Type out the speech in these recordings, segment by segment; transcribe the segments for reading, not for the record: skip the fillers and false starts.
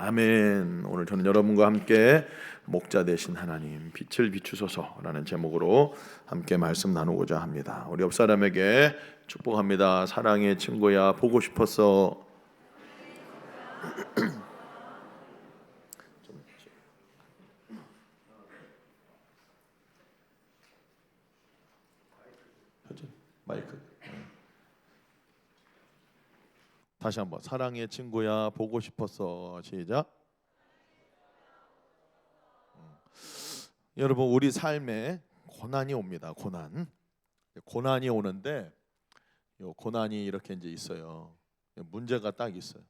아멘. 오늘 저는 여러분과 함께 목자 되신 하나님 빛을 비추소서라는 제목으로 함께 말씀 나누고자 합니다. 우리 옆 사람에게 축복합니다. 사랑의 친구야, 보고 싶었어. 마이크. 다시 한번 사랑의 친구야, 보고 싶었어. 시작. 여러분, 우리 삶에 고난이 옵니다. 고난이 오는데 요 고난이 이렇게 이제 있어요. 문제가 딱 있어요.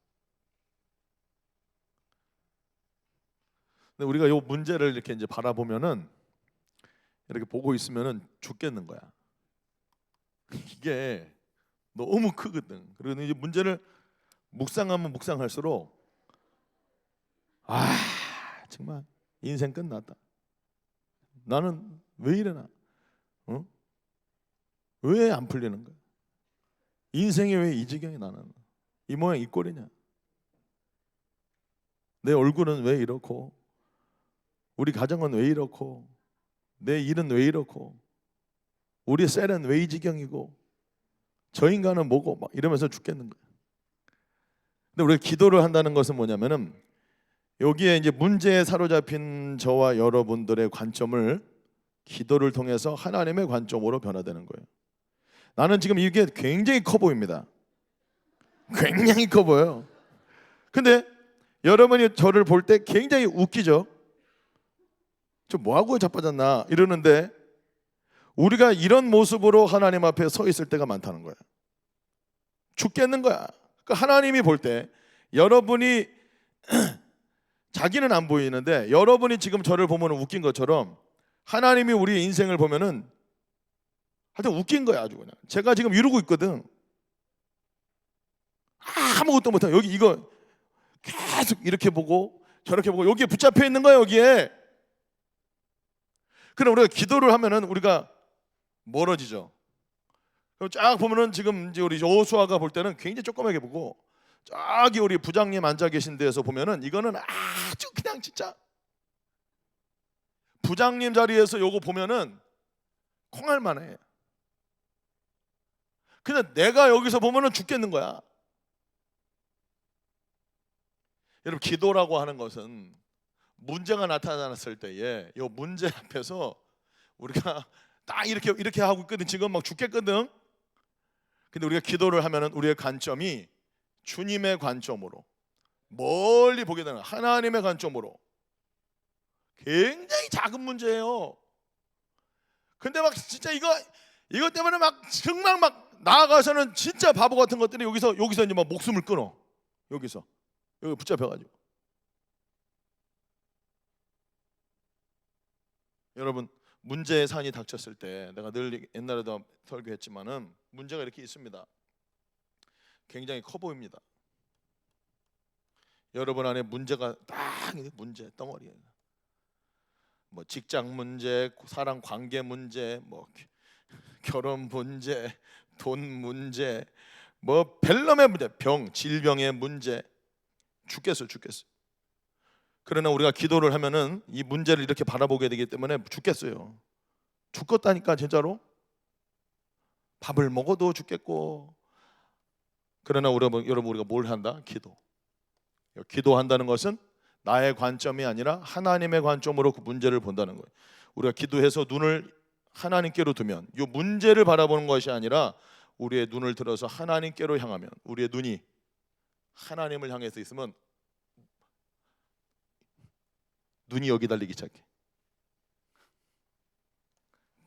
근데 우리가 요 문제를 이렇게 이제 바라보면은 이렇게 보고 있으면은 죽겠는 거야. 이게 너무 크거든. 그리고 이제 문제를 묵상하면 묵상할수록 정말 인생 끝났다. 나는 왜 이러나? 왜 안 풀리는 거야? 인생이 왜 이 지경이 나는? 이 모양 이 꼴이냐? 내 얼굴은 왜 이렇고? 우리 가정은 왜 이렇고? 내 일은 왜 이렇고? 우리 셀은 왜 이 지경이고? 저 인간은 뭐고? 막 이러면서 죽겠는 거야. 근데 우리가 기도를 한다는 것은 뭐냐면은 여기에 이제 문제에 사로잡힌 저와 여러분들의 관점을 기도를 통해서 하나님의 관점으로 변화되는 거예요. 나는 지금 이게 굉장히 커 보입니다. 굉장히 커 보여요. 근데 여러분이 저를 볼 때 굉장히 웃기죠. 저 뭐하고 자빠졌나 이러는데 우리가 이런 모습으로 하나님 앞에 서 있을 때가 많다는 거예요. 죽겠는 거야. 그러니까 하나님이 볼 때 여러분이 자기는 안 보이는데 여러분이 지금 저를 보면 웃긴 것처럼 하나님이 우리의 인생을 보면은 하여튼 웃긴 거야. 아주 그냥 제가 지금 이러고 있거든. 아무것도 못하고 여기 이거 계속 이렇게 보고 저렇게 보고 여기에 붙잡혀 있는 거야. 여기에. 그럼 우리가 기도를 하면은 우리가 멀어지죠. 그럼 쫙 보면은 지금 이제 우리 여호수아가 볼 때는 굉장히 조그맣게 보고 저기 우리 부장님 앉아 계신 데에서 보면은 이거는 아주 그냥 진짜 부장님 자리에서 요거 보면은 콩할 만해. 근데 내가 여기서 보면은 죽겠는 거야. 여러분, 기도라고 하는 것은 문제가 나타났을 때에 요 문제 앞에서 우리가 딱 이렇게 하고 있거든. 지금 막 죽겠거든. 근데 우리가 기도를 하면은 우리의 관점이 주님의 관점으로 멀리 보게 되는 하나님의 관점으로 굉장히 작은 문제예요. 근데 막 진짜 이것 때문에 막 정말 막 나아가서는 진짜 바보 같은 것들이 여기서 이제 막 목숨을 끊어. 여기 붙잡혀가지고. 여러분, 문제의 산이 닥쳤을 때 내가 늘 옛날에도 설교했지만은 문제가 이렇게 있습니다. 굉장히 커 보입니다. 여러분 안에 문제가 딱 문제 덩어리예요. 뭐 직장 문제, 사랑 관계 문제, 뭐 결혼 문제, 돈 문제, 뭐 벨럼의 문제, 질병의 문제, 죽겠어. 그러나 우리가 기도를 하면은 이 문제를 이렇게 바라보게 되기 때문에 죽겠어요. 죽겠다니까 진짜로. 밥을 먹어도 죽겠고. 그러나 여러분 우리가 뭘 한다? 기도한다는 것은 나의 관점이 아니라 하나님의 관점으로 그 문제를 본다는 거예요. 우리가 기도해서 눈을 하나님께로 두면 이 문제를 바라보는 것이 아니라 우리의 눈을 들어서 하나님께로 향하면 우리의 눈이 하나님을 향해서 있으면 눈이 여기 달리기 시작해.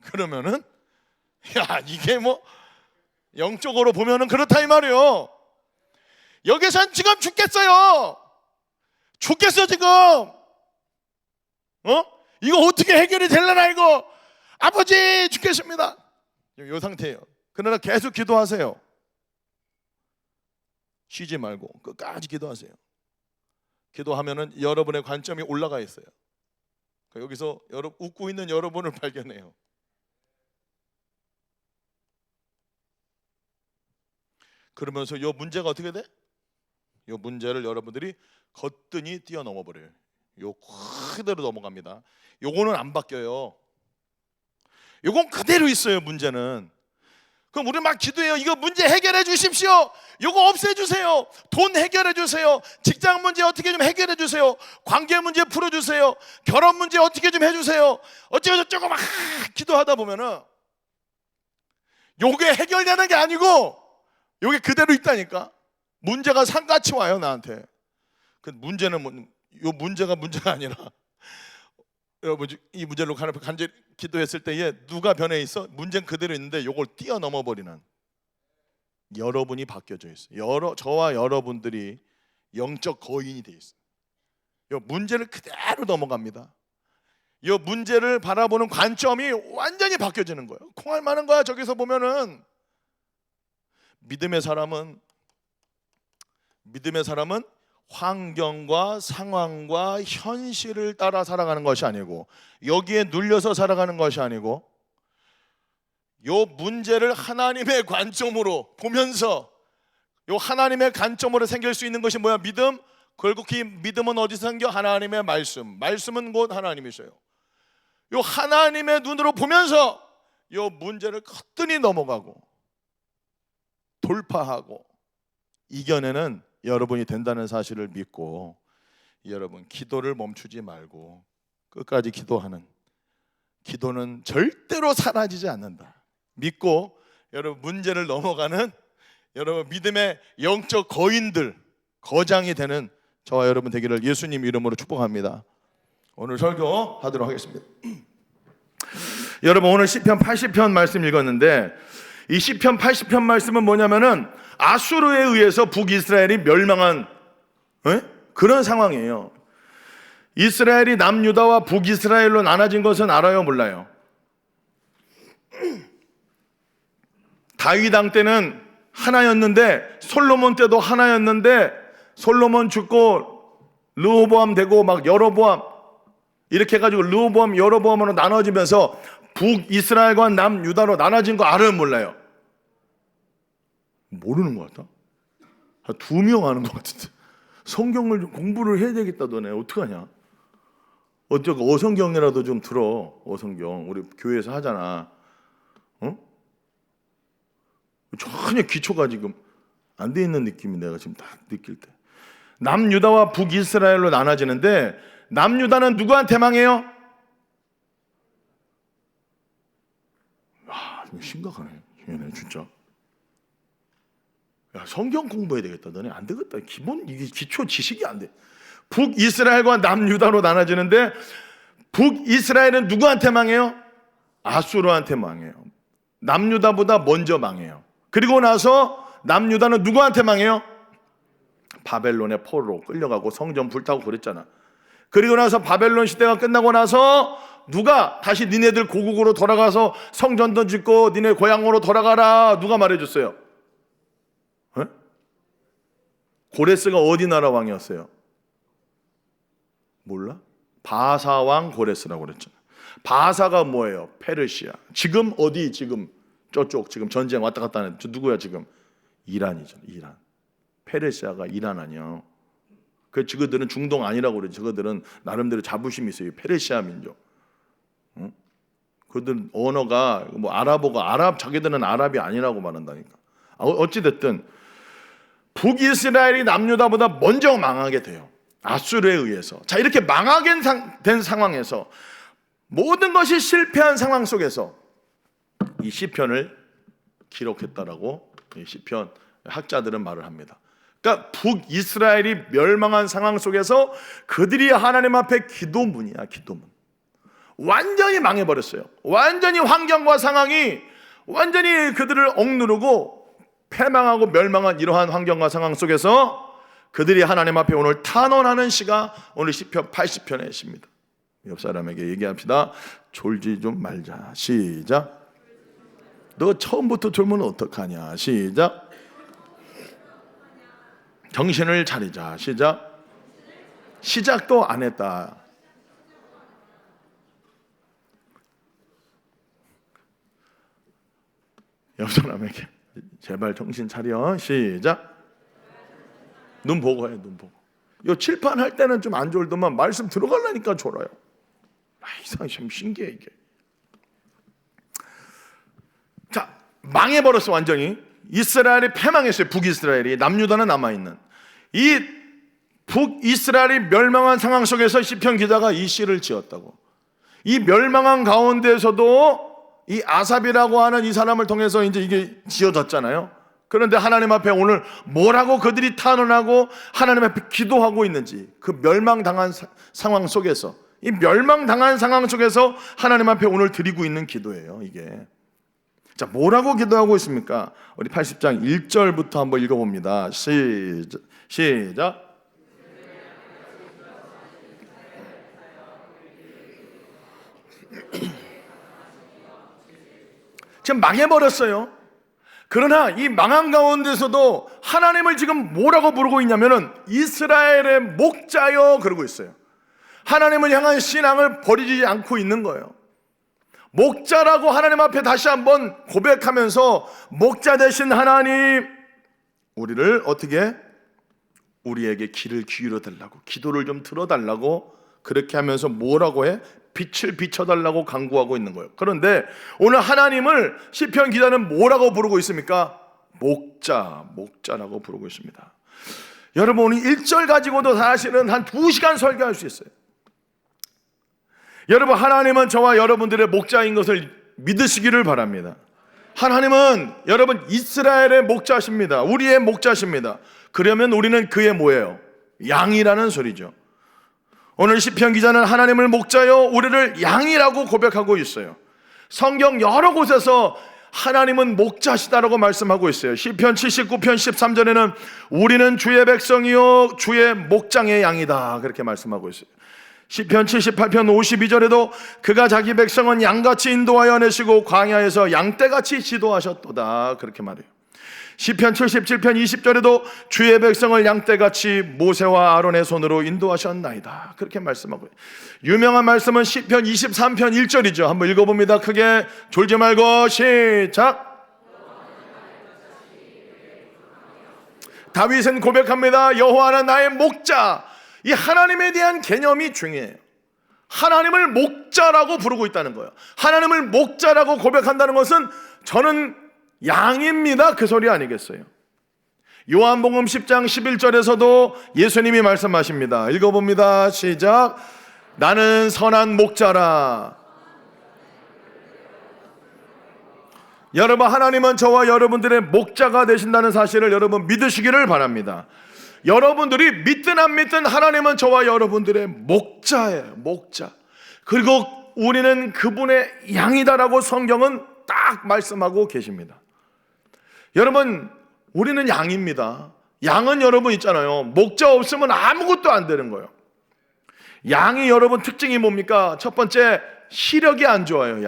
그러면은 이게 뭐 영적으로 보면은 그렇다 이 말이에요. 여기선 지금 죽겠어요. 지금. 이거 어떻게 해결이 되려나 이거. 아버지 죽겠습니다. 이 상태예요. 그러나 계속 기도하세요. 쉬지 말고 끝까지 기도하세요. 기도하면은 여러분의 관점이 올라가 있어요. 여기서 웃고 있는 여러분을 발견해요. 그러면서 이 문제가 어떻게 돼? 이 문제를 여러분들이 거뜬히 뛰어넘어 버려요. 요 그대로 넘어갑니다. 요거는 안 바뀌어요. 요건 그대로 있어요. 문제는. 그럼 우리 막 기도해요. 이거 문제 해결해 주십시오. 요거 없애 주세요. 돈 해결해 주세요. 직장 문제 어떻게 좀 해결해 주세요. 관계 문제 풀어 주세요. 결혼 문제 어떻게 좀 해 주세요. 어쩌고 저쩌고 막 기도하다 보면은 요게 해결되는 게 아니고 요게 그대로 있다니까. 문제가 산같이 와요, 나한테. 그 문제는 요 문제가 아니라 여러분 이 문제로 간절히 기도했을 때에 누가 변해 있어? 문제는 그대로 있는데 요걸 뛰어넘어 버리는 여러분이 바뀌어져 있어요. 저와 여러분들이 영적 거인이 돼 있어요. 요 문제를 그대로 넘어갑니다. 요 문제를 바라보는 관점이 완전히 바뀌어지는 거예요. 콩알 많은 거야. 저기서 보면은 믿음의 사람은 환경과 상황과 현실을 따라 살아가는 것이 아니고, 여기에 눌려서 살아가는 것이 아니고, 요 문제를 하나님의 관점으로 보면서, 요 하나님의 관점으로 생길 수 있는 것이 뭐야? 믿음. 결국 이 믿음은 어디서 생겨? 하나님의 말씀은 곧 하나님이셔요. 요 하나님의 눈으로 보면서 요 문제를 거뜬히 넘어가고 돌파하고 이겨내는 여러분이 된다는 사실을 믿고, 여러분 기도를 멈추지 말고 끝까지 기도하는, 기도는 절대로 사라지지 않는다 믿고 여러분 문제를 넘어가는 여러분 믿음의 영적 거인들, 거장이 되는 저와 여러분 되기를 예수님 이름으로 축복합니다. 오늘 설교하도록 하겠습니다. 여러분 오늘 시편 80편 말씀 읽었는데, 이 시편 80편 말씀은 뭐냐면은 아수르에 의해서 북이스라엘이 멸망한 그런 상황이에요. 이스라엘이 남유다와 북이스라엘로 나눠진 것은 알아요, 몰라요? 다윗 왕 때는 하나였는데, 솔로몬 때도 하나였는데, 솔로몬 죽고 르호보암 되고 막 여로보암 이렇게 해가지고 르호보암 여로보암으로 나눠지면서 북이스라엘과 남유다로 나눠진 거 알아요, 몰라요? 모르는 것 같다. 한 2명 아는 것 같은데. 성경을 좀 공부를 해야 되겠다. 너네 어떡하냐? 어쩌고 어성경이라도 좀 들어. 어성경 우리 교회에서 하잖아. 전혀 기초가 지금 안 돼 있는 느낌이 내가 지금 딱 느낄 때. 남유다와 북이스라엘로 나눠지는데, 남유다는 누구한테 망해요? 심각하네. 얘네 진짜. 야, 성경 공부해야 되겠다. 너네 안 되겠다. 이게 기초 지식이 안 돼. 북이스라엘과 남유다로 나눠지는데, 북이스라엘은 누구한테 망해요? 아수르한테 망해요. 남유다보다 먼저 망해요. 그리고 나서 남유다는 누구한테 망해요? 바벨론의 포로로 끌려가고 성전 불타고 그랬잖아. 그리고 나서 바벨론 시대가 끝나고 나서 누가 다시 니네들 고국으로 돌아가서 성전도 짓고 니네 고향으로 돌아가라, 누가 말해줬어요? 고레스가 어디 나라 왕이었어요? 몰라? 바사왕 고레스라고 그랬잖아. 바사가 뭐예요? 페르시아. 지금 어디? 지금 저쪽 지금 전쟁 왔다 갔다 하는 저 누구야 지금? 이란이잖아. 이란. 페르시아가 이란 아니야. 그 저거들은 중동 아니라고 그래. 저거들은 나름대로 자부심이 있어요. 페르시아 민족. 그들 언어가 뭐 아랍어가 자기들은 아랍이 아니라고 말한다니까. 어찌 됐든 북이스라엘이 남유다보다 먼저 망하게 돼요. 아수르에 의해서. 자, 이렇게 망하게 된 상황에서, 모든 것이 실패한 상황 속에서 이 시편을 기록했다라고 이 시편 학자들은 말을 합니다. 그러니까 북이스라엘이 멸망한 상황 속에서 그들이 하나님 앞에 기도문이야, 기도문. 완전히 망해버렸어요. 완전히 환경과 상황이 완전히 그들을 억누르고 패망하고 멸망한 이러한 환경과 상황 속에서 그들이 하나님 앞에 오늘 탄원하는 시가 오늘 시편 80편의 시입니다. 옆 사람에게 얘기합시다. 졸지 좀 말자. 시작. 너 처음부터 졸면 어떡하냐. 시작. 정신을 차리자. 시작. 시작도 안 했다. 옆 사람에게 제발 정신 차려. 시작. 눈 보고 해, 눈 보고. 요 칠판 할 때는 좀 안 졸더만 말씀 들어가려니까 졸아요. 이상하게 참 신기해 이게. 자, 망해버렸어 완전히. 이스라엘이 패망했어요. 북이스라엘이. 남유다는 남아있는. 이 북이스라엘이 멸망한 상황 속에서 시편 기자가 이 시를 지었다고. 이 멸망한 가운데에서도 이 아삽이라고 하는 이 사람을 통해서 이제 이게 지어졌잖아요. 그런데 하나님 앞에 오늘 뭐라고 그들이 탄원하고 하나님 앞에 기도하고 있는지, 그 멸망당한 상황 속에서, 이 멸망당한 상황 속에서 하나님 앞에 오늘 드리고 있는 기도예요 이게. 자, 뭐라고 기도하고 있습니까? 우리 80장 1절부터 한번 읽어봅니다. 시작. 지금 망해버렸어요. 그러나 이 망한 가운데서도 하나님을 지금 뭐라고 부르고 있냐면은 이스라엘의 목자여 그러고 있어요. 하나님을 향한 신앙을 버리지 않고 있는 거예요. 목자라고 하나님 앞에 다시 한번 고백하면서, 목자 되신 하나님, 우리를 어떻게, 우리에게 귀를 기울여 달라고, 기도를 좀 들어달라고, 그렇게 하면서 뭐라고 해? 빛을 비춰달라고 간구하고 있는 거예요. 그런데 오늘 하나님을 시편 기자는 뭐라고 부르고 있습니까? 목자라고 부르고 있습니다. 여러분, 오늘 1절 가지고도 사실은 한 2시간 설교할 수 있어요. 여러분, 하나님은 저와 여러분들의 목자인 것을 믿으시기를 바랍니다. 하나님은 여러분 이스라엘의 목자십니다. 우리의 목자십니다. 그러면 우리는 그의 뭐예요? 양이라는 소리죠. 오늘 시편 기자는 하나님을 목자여 우리를 양이라고 고백하고 있어요. 성경 여러 곳에서 하나님은 목자시다라고 말씀하고 있어요. 시편 79편 13절에는 우리는 주의 백성이요 주의 목장의 양이다 그렇게 말씀하고 있어요. 시편 78편 52절에도 그가 자기 백성은 양같이 인도하여 내시고 광야에서 양떼같이 지도하셨도다 그렇게 말해요. 시편 77편 20절에도 주의 백성을 양떼같이 모세와 아론의 손으로 인도하셨나이다 그렇게 말씀하고 있어요. 유명한 말씀은 시편 23편 1절이죠. 한번 읽어봅니다. 크게 졸지 말고 시작. 다윗은 고백합니다. 여호와는 나의 목자. 이 하나님에 대한 개념이 중요해요. 하나님을 목자라고 부르고 있다는 거예요. 하나님을 목자라고 고백한다는 것은 저는 양입니다 그 소리 아니겠어요? 요한복음 10장 11절에서도 예수님이 말씀하십니다. 읽어봅니다. 시작. 나는 선한 목자라. 여러분, 하나님은 저와 여러분들의 목자가 되신다는 사실을 여러분 믿으시기를 바랍니다. 여러분들이 믿든 안 믿든 하나님은 저와 여러분들의 목자예요. 목자. 그리고 우리는 그분의 양이다라고 성경은 딱 말씀하고 계십니다. 여러분, 우리는 양입니다. 양은 여러분 있잖아요. 목자 없으면 아무것도 안 되는 거예요. 양이 여러분 특징이 뭡니까? 첫 번째, 시력이 안 좋아요.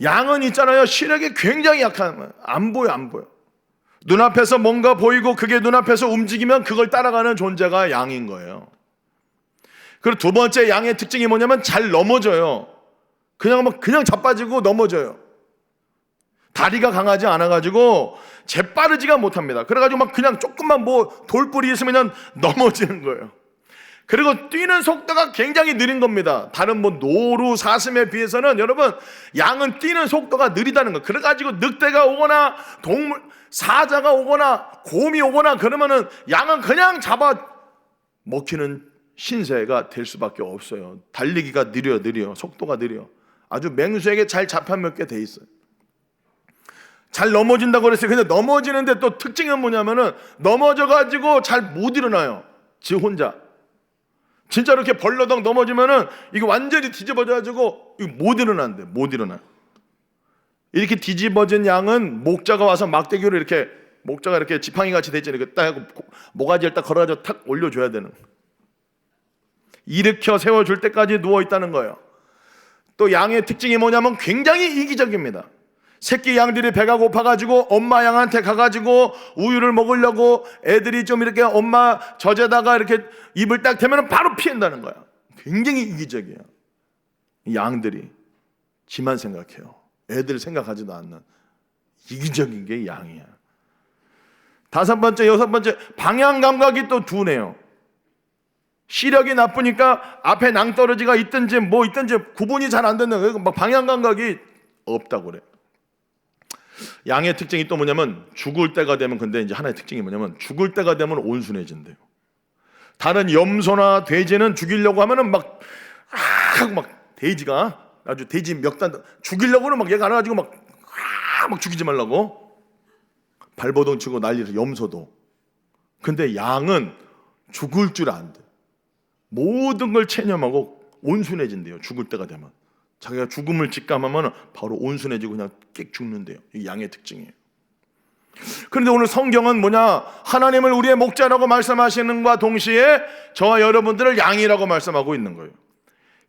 양은 있잖아요. 시력이 굉장히 약한, 안 보여. 눈앞에서 뭔가 보이고 그게 눈앞에서 움직이면 그걸 따라가는 존재가 양인 거예요. 그리고 두 번째 양의 특징이 뭐냐면 잘 넘어져요. 그냥 자빠지고 넘어져요. 다리가 강하지 않아가지고 재빠르지가 못합니다. 그래가지고 막 그냥 조금만 뭐 돌뿌리 있으면 넘어지는 거예요. 그리고 뛰는 속도가 굉장히 느린 겁니다. 다른 뭐 노루, 사슴에 비해서는 여러분 양은 뛰는 속도가 느리다는 거예요. 그래가지고 늑대가 오거나 사자가 오거나 곰이 오거나 그러면은 양은 그냥 잡아 먹히는 신세가 될 수밖에 없어요. 달리기가 느려. 속도가 느려. 아주 맹수에게 잘 잡혀먹게 돼 있어요. 잘 넘어진다고 그랬어요. 근데 넘어지는데 또 특징은 뭐냐면은 넘어져가지고 잘 못 일어나요. 지 혼자. 진짜 이렇게 벌러덩 넘어지면은 이거 완전히 뒤집어져가지고 이거 못 일어난대. 못 일어나. 이렇게 뒤집어진 양은 목자가 와서 막대기로 이렇게 목자가 이렇게 지팡이 같이 돼 있잖아요. 딱 하고 모가지를 딱 걸어가지고 탁 올려줘야 되는. 일으켜 세워줄 때까지 누워 있다는 거예요. 또 양의 특징이 뭐냐면 굉장히 이기적입니다. 새끼 양들이 배가 고파가지고 엄마 양한테 가가지고 우유를 먹으려고 애들이 좀 이렇게 엄마 젖에다가 이렇게 입을 딱 대면 바로 피한다는 거야. 굉장히 이기적이에요. 양들이 지만 생각해요. 애들 생각하지도 않는 이기적인 게 양이야. 다섯 번째, 여섯 번째, 방향 감각이 또 둔해요. 시력이 나쁘니까 앞에 낭떠러지가 있든지 뭐 있든지 구분이 잘 안 된다. 막 방향 감각이 없다고 그래요. 양의 특징이 또 뭐냐면 죽을 때가 되면, 근데 이제 하나의 특징이 뭐냐면 죽을 때가 되면 온순해진대요. 다른 염소나 돼지는 죽이려고 하면은 막 돼지가 아주 돼지 몇 단 죽이려고는 막 얘가 안아가지고 막 죽이지 말라고 발버둥 치고 난리를, 염소도. 근데 양은 죽을 줄 안대. 모든 걸 체념하고 온순해진대요. 죽을 때가 되면 자기가 죽음을 직감하면 바로 온순해지고 그냥 깨 죽는데요. 이 양의 특징이에요. 그런데 오늘 성경은 뭐냐, 하나님을 우리의 목자라고 말씀하시는 것과 동시에 저와 여러분들을 양이라고 말씀하고 있는 거예요.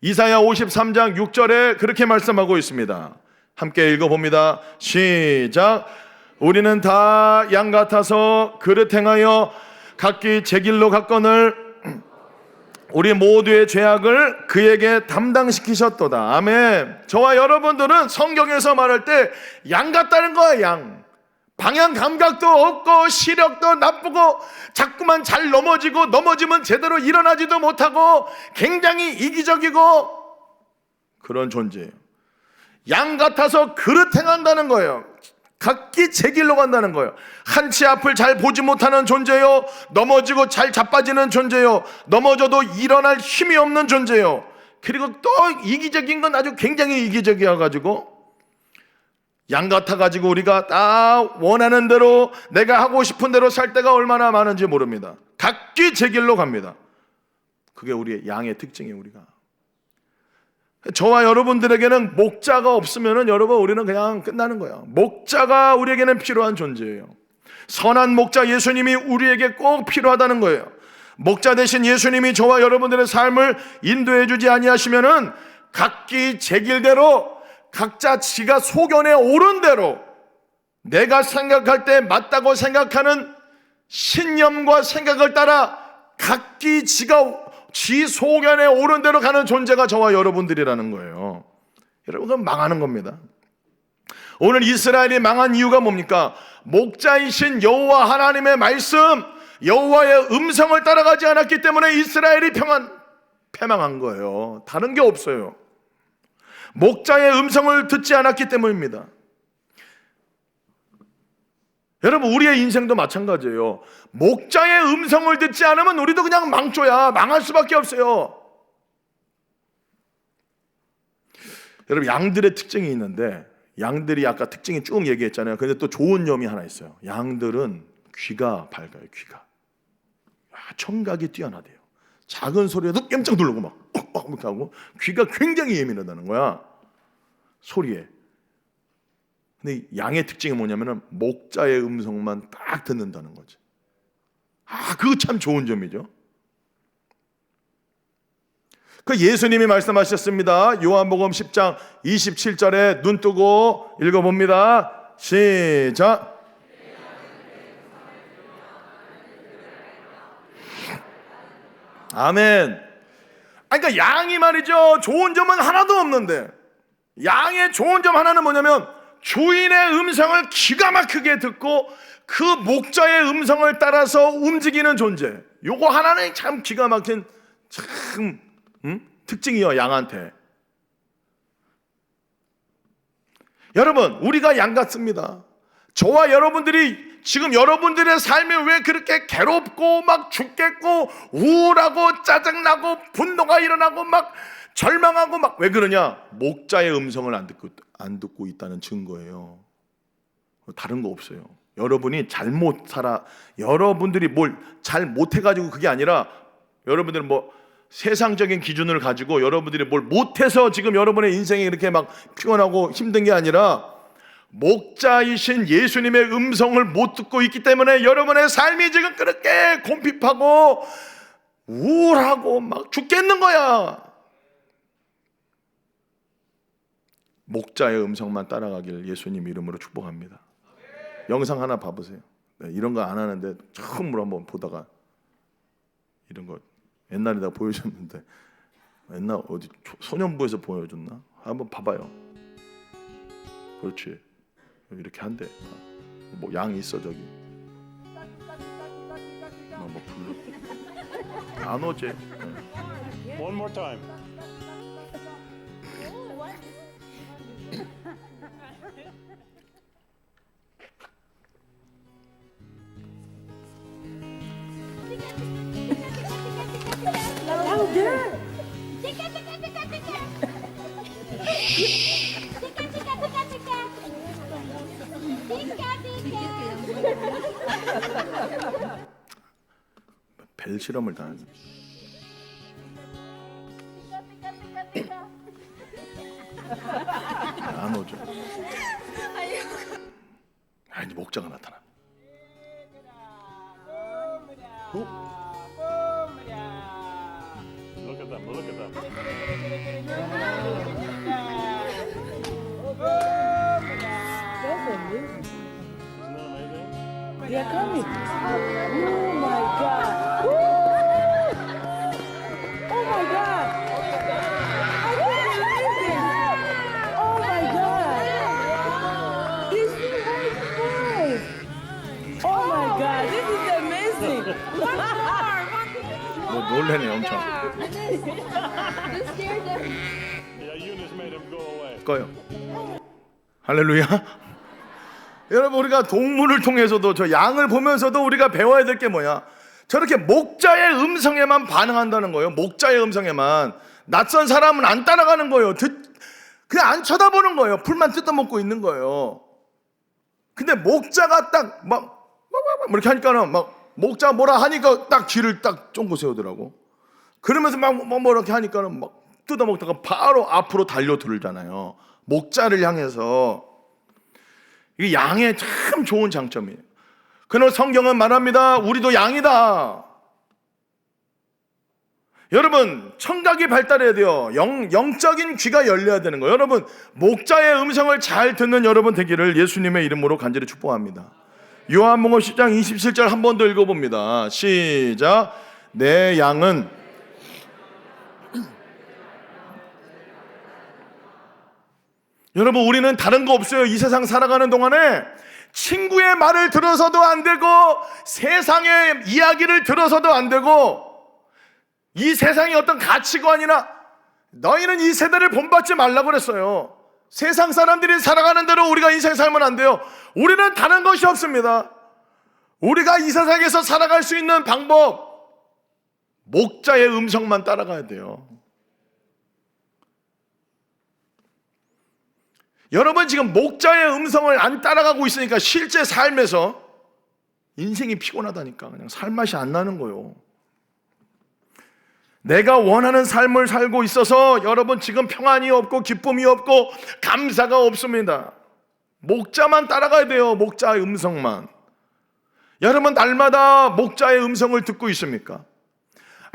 이사야 53장 6절에 그렇게 말씀하고 있습니다. 함께 읽어봅니다. 시작. 우리는 다 양 같아서 그릇 행하여 각기 제 길로 갔거늘 우리 모두의 죄악을 그에게 담당시키셨도다. 아멘. 저와 여러분들은 성경에서 말할 때 양 같다는 거야. 양. 방향 감각도 없고 시력도 나쁘고 자꾸만 잘 넘어지면 제대로 일어나지도 못하고 굉장히 이기적이고 그런 존재예요. 양 같아서 그릇 행한다는 거예요. 각기 제 길로 간다는 거예요. 한치 앞을 잘 보지 못하는 존재요, 넘어지고 잘 자빠지는 존재요, 넘어져도 일어날 힘이 없는 존재요. 그리고 또 이기적인 건 아주 굉장히 이기적이어가지고 양 같아가지고 우리가 다 원하는 대로 내가 하고 싶은 대로 살 때가 얼마나 많은지 모릅니다. 각기 제 길로 갑니다. 그게 우리의 양의 특징이에요. 우리가 저와 여러분들에게는 목자가 없으면은 여러분 우리는 그냥 끝나는 거예요. 목자가 우리에게는 필요한 존재예요. 선한 목자 예수님이 우리에게 꼭 필요하다는 거예요. 목자 대신 예수님이 저와 여러분들의 삶을 인도해 주지 아니하시면은 각기 제 길대로 각자 지가 소견에 오른 대로 내가 생각할 때 맞다고 생각하는 신념과 생각을 따라 각기 지 소견에 오른 대로 가는 존재가 저와 여러분들이라는 거예요. 여러분, 그건 망하는 겁니다. 오늘 이스라엘이 망한 이유가 뭡니까? 목자이신 여호와 하나님의 말씀, 여호와의 음성을 따라가지 않았기 때문에 이스라엘이 패망한 거예요. 다른 게 없어요. 목자의 음성을 듣지 않았기 때문입니다. 여러분, 우리의 인생도 마찬가지예요. 목자의 음성을 듣지 않으면 우리도 그냥 망조야. 망할 수밖에 없어요. 여러분, 양들의 특징이 있는데, 양들이 아까 특징이 쭉 얘기했잖아요. 근데 또 좋은 점이 하나 있어요. 양들은 귀가 밝아요. 귀가 청각이 뛰어나대요. 작은 소리에도 깜짝 놀라고 막 이렇게 하고 귀가 굉장히 예민하다는 거야, 소리에. 근데 양의 특징이 뭐냐면은 목자의 음성만 딱 듣는다는 거지. 그거 참 좋은 점이죠. 그 예수님이 말씀하셨습니다. 요한복음 10장 27절에 눈 뜨고 읽어봅니다. 시작. 아멘. 그러니까 양이 말이죠, 좋은 점은 하나도 없는데, 양의 좋은 점 하나는 뭐냐면 주인의 음성을 기가 막히게 듣고 그 목자의 음성을 따라서 움직이는 존재. 요거 하나는 참 기가 막힌 참 특징이요, 양한테. 여러분, 우리가 양 같습니다. 저와 여러분들이 지금 여러분들의 삶이 왜 그렇게 괴롭고 막 죽겠고 우울하고 짜증나고 분노가 일어나고 막 절망하고 막 왜 그러냐? 목자의 음성을 안 듣고 있다는 증거예요. 다른 거 없어요. 여러분이 여러분들이 뭘 잘 못해가지고 그게 아니라, 여러분들은 뭐 세상적인 기준을 가지고 여러분들이 뭘 못해서 지금 여러분의 인생이 이렇게 막 피곤하고 힘든 게 아니라, 목자이신 예수님의 음성을 못 듣고 있기 때문에 여러분의 삶이 지금 그렇게 곰핍하고 우울하고 막 죽겠는 거야. 목자의 음성만 따라가길 예수님 이름으로 축복합니다. 영상 하나 봐보세요. 네, 이런 거 안 하는데 처음으로 한번 보다가 이런 거 옛날에 다 보여줬는데, 옛날 어디 소년부에서 보여줬나? 한번 봐봐요. 그렇지. 이렇게 한대. 뭐 양이 있어 저기. 뭐 불러 안 오지. One more time. 벨 실험을 다 하네. 안 오죠. 아니 목자가 나타나. Look at them. Look at them. Isn't that amazing? They are coming. Oh my God. Woo! Oh my God. I can't believe this. Oh my God. This is nice. Oh my God. This is amazing. One more. 뭐 놀래네 엄청. Yeah, Eunice made him go away. 꺼요. 할렐루야. 여러분 우리가 동물을 통해서도 저 양을 보면서도 우리가 배워야 될 게 뭐냐? 저렇게 목자의 음성에만 반응한다는 거예요. 목자의 음성에만. 낯선 사람은 안 따라가는 거예요. 그냥 안 쳐다보는 거예요. 풀만 뜯어먹고 있는 거예요. 근데 목자가 딱 막 이렇게 하니까는 막 목자 뭐라 하니까 딱 귀를 딱 쫑긋 세우더라고. 그러면서 막 뭐 이렇게 하니까는 막 뜯어먹다가 바로 앞으로 달려들잖아요. 목자를 향해서. 이게 양의 참 좋은 장점이에요. 그러나 성경은 말합니다. 우리도 양이다. 여러분 청각이 발달해야 돼요. 영적인 귀가 열려야 되는 거예요. 여러분 목자의 음성을 잘 듣는 여러분 되기를 예수님의 이름으로 간절히 축복합니다. 요한복음 10장 27절 한 번 더 읽어봅니다. 시작. 내 양은 여러분 우리는 다른 거 없어요. 이 세상 살아가는 동안에 친구의 말을 들어서도 안 되고 세상의 이야기를 들어서도 안 되고 이 세상의 어떤 가치관이나 너희는 이 세대를 본받지 말라고 그랬어요. 세상 사람들이 살아가는 대로 우리가 인생 살면 안 돼요. 우리는 다른 것이 없습니다. 우리가 이 세상에서 살아갈 수 있는 방법 목자의 음성만 따라가야 돼요. 여러분 지금 목자의 음성을 안 따라가고 있으니까 실제 삶에서 인생이 피곤하다니까 그냥 살맛이 안 나는 거예요. 내가 원하는 삶을 살고 있어서 여러분 지금 평안이 없고 기쁨이 없고 감사가 없습니다. 목자만 따라가야 돼요. 목자의 음성만. 여러분 날마다 목자의 음성을 듣고 있습니까?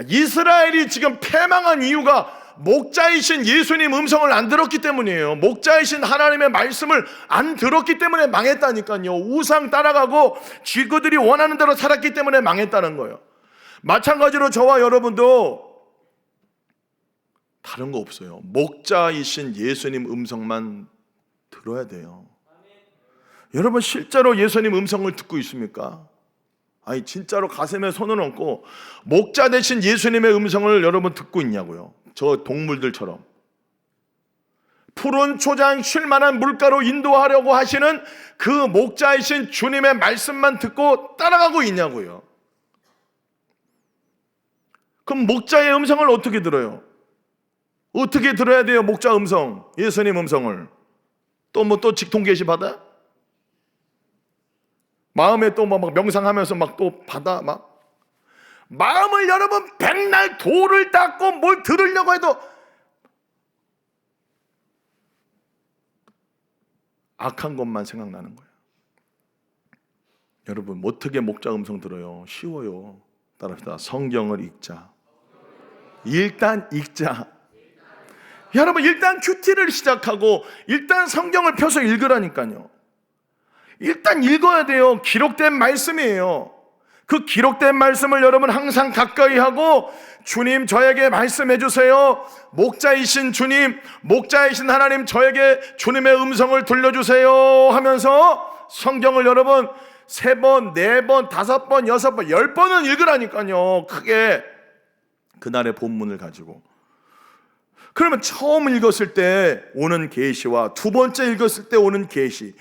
이스라엘이 지금 패망한 이유가 목자이신 예수님 음성을 안 들었기 때문이에요. 목자이신 하나님의 말씀을 안 들었기 때문에 망했다니까요. 우상 따라가고 쥐그들이 원하는 대로 살았기 때문에 망했다는 거예요. 마찬가지로 저와 여러분도 다른 거 없어요. 목자이신 예수님 음성만 들어야 돼요. 여러분 실제로 예수님 음성을 듣고 있습니까? 아니 진짜로 가슴에 손을 얹고 목자 되신 예수님의 음성을 여러분 듣고 있냐고요. 저 동물들처럼 푸른 초장 쉴 만한 물가로 인도하려고 하시는 그 목자이신 주님의 말씀만 듣고 따라가고 있냐고요. 그럼 목자의 음성을 어떻게 들어요? 어떻게 들어야 돼요? 목자 음성, 예수님 음성을. 또 직통 계시 받아? 마음에 또 막 명상하면서 막 또 받아 막. 마음을 여러분 백날 돌을 닦고 뭘 들으려고 해도 악한 것만 생각나는 거예요. 여러분 어떻게 목자 음성 들어요? 쉬워요. 따라합시다. 성경을 읽자. 일단 읽자. 여러분 일단 큐티를 시작하고 일단 성경을 펴서 읽으라니까요. 일단 읽어야 돼요. 기록된 말씀이에요. 그 기록된 말씀을 여러분 항상 가까이 하고 주님 저에게 말씀해 주세요. 목자이신 주님, 목자이신 하나님 저에게 주님의 음성을 들려주세요 하면서 성경을 여러분 세 번, 네 번, 다섯 번, 여섯 번, 10번은 읽으라니까요. 크게 그날의 본문을 가지고. 그러면 처음 읽었을 때 오는 계시와 두 번째 읽었을 때 오는 계시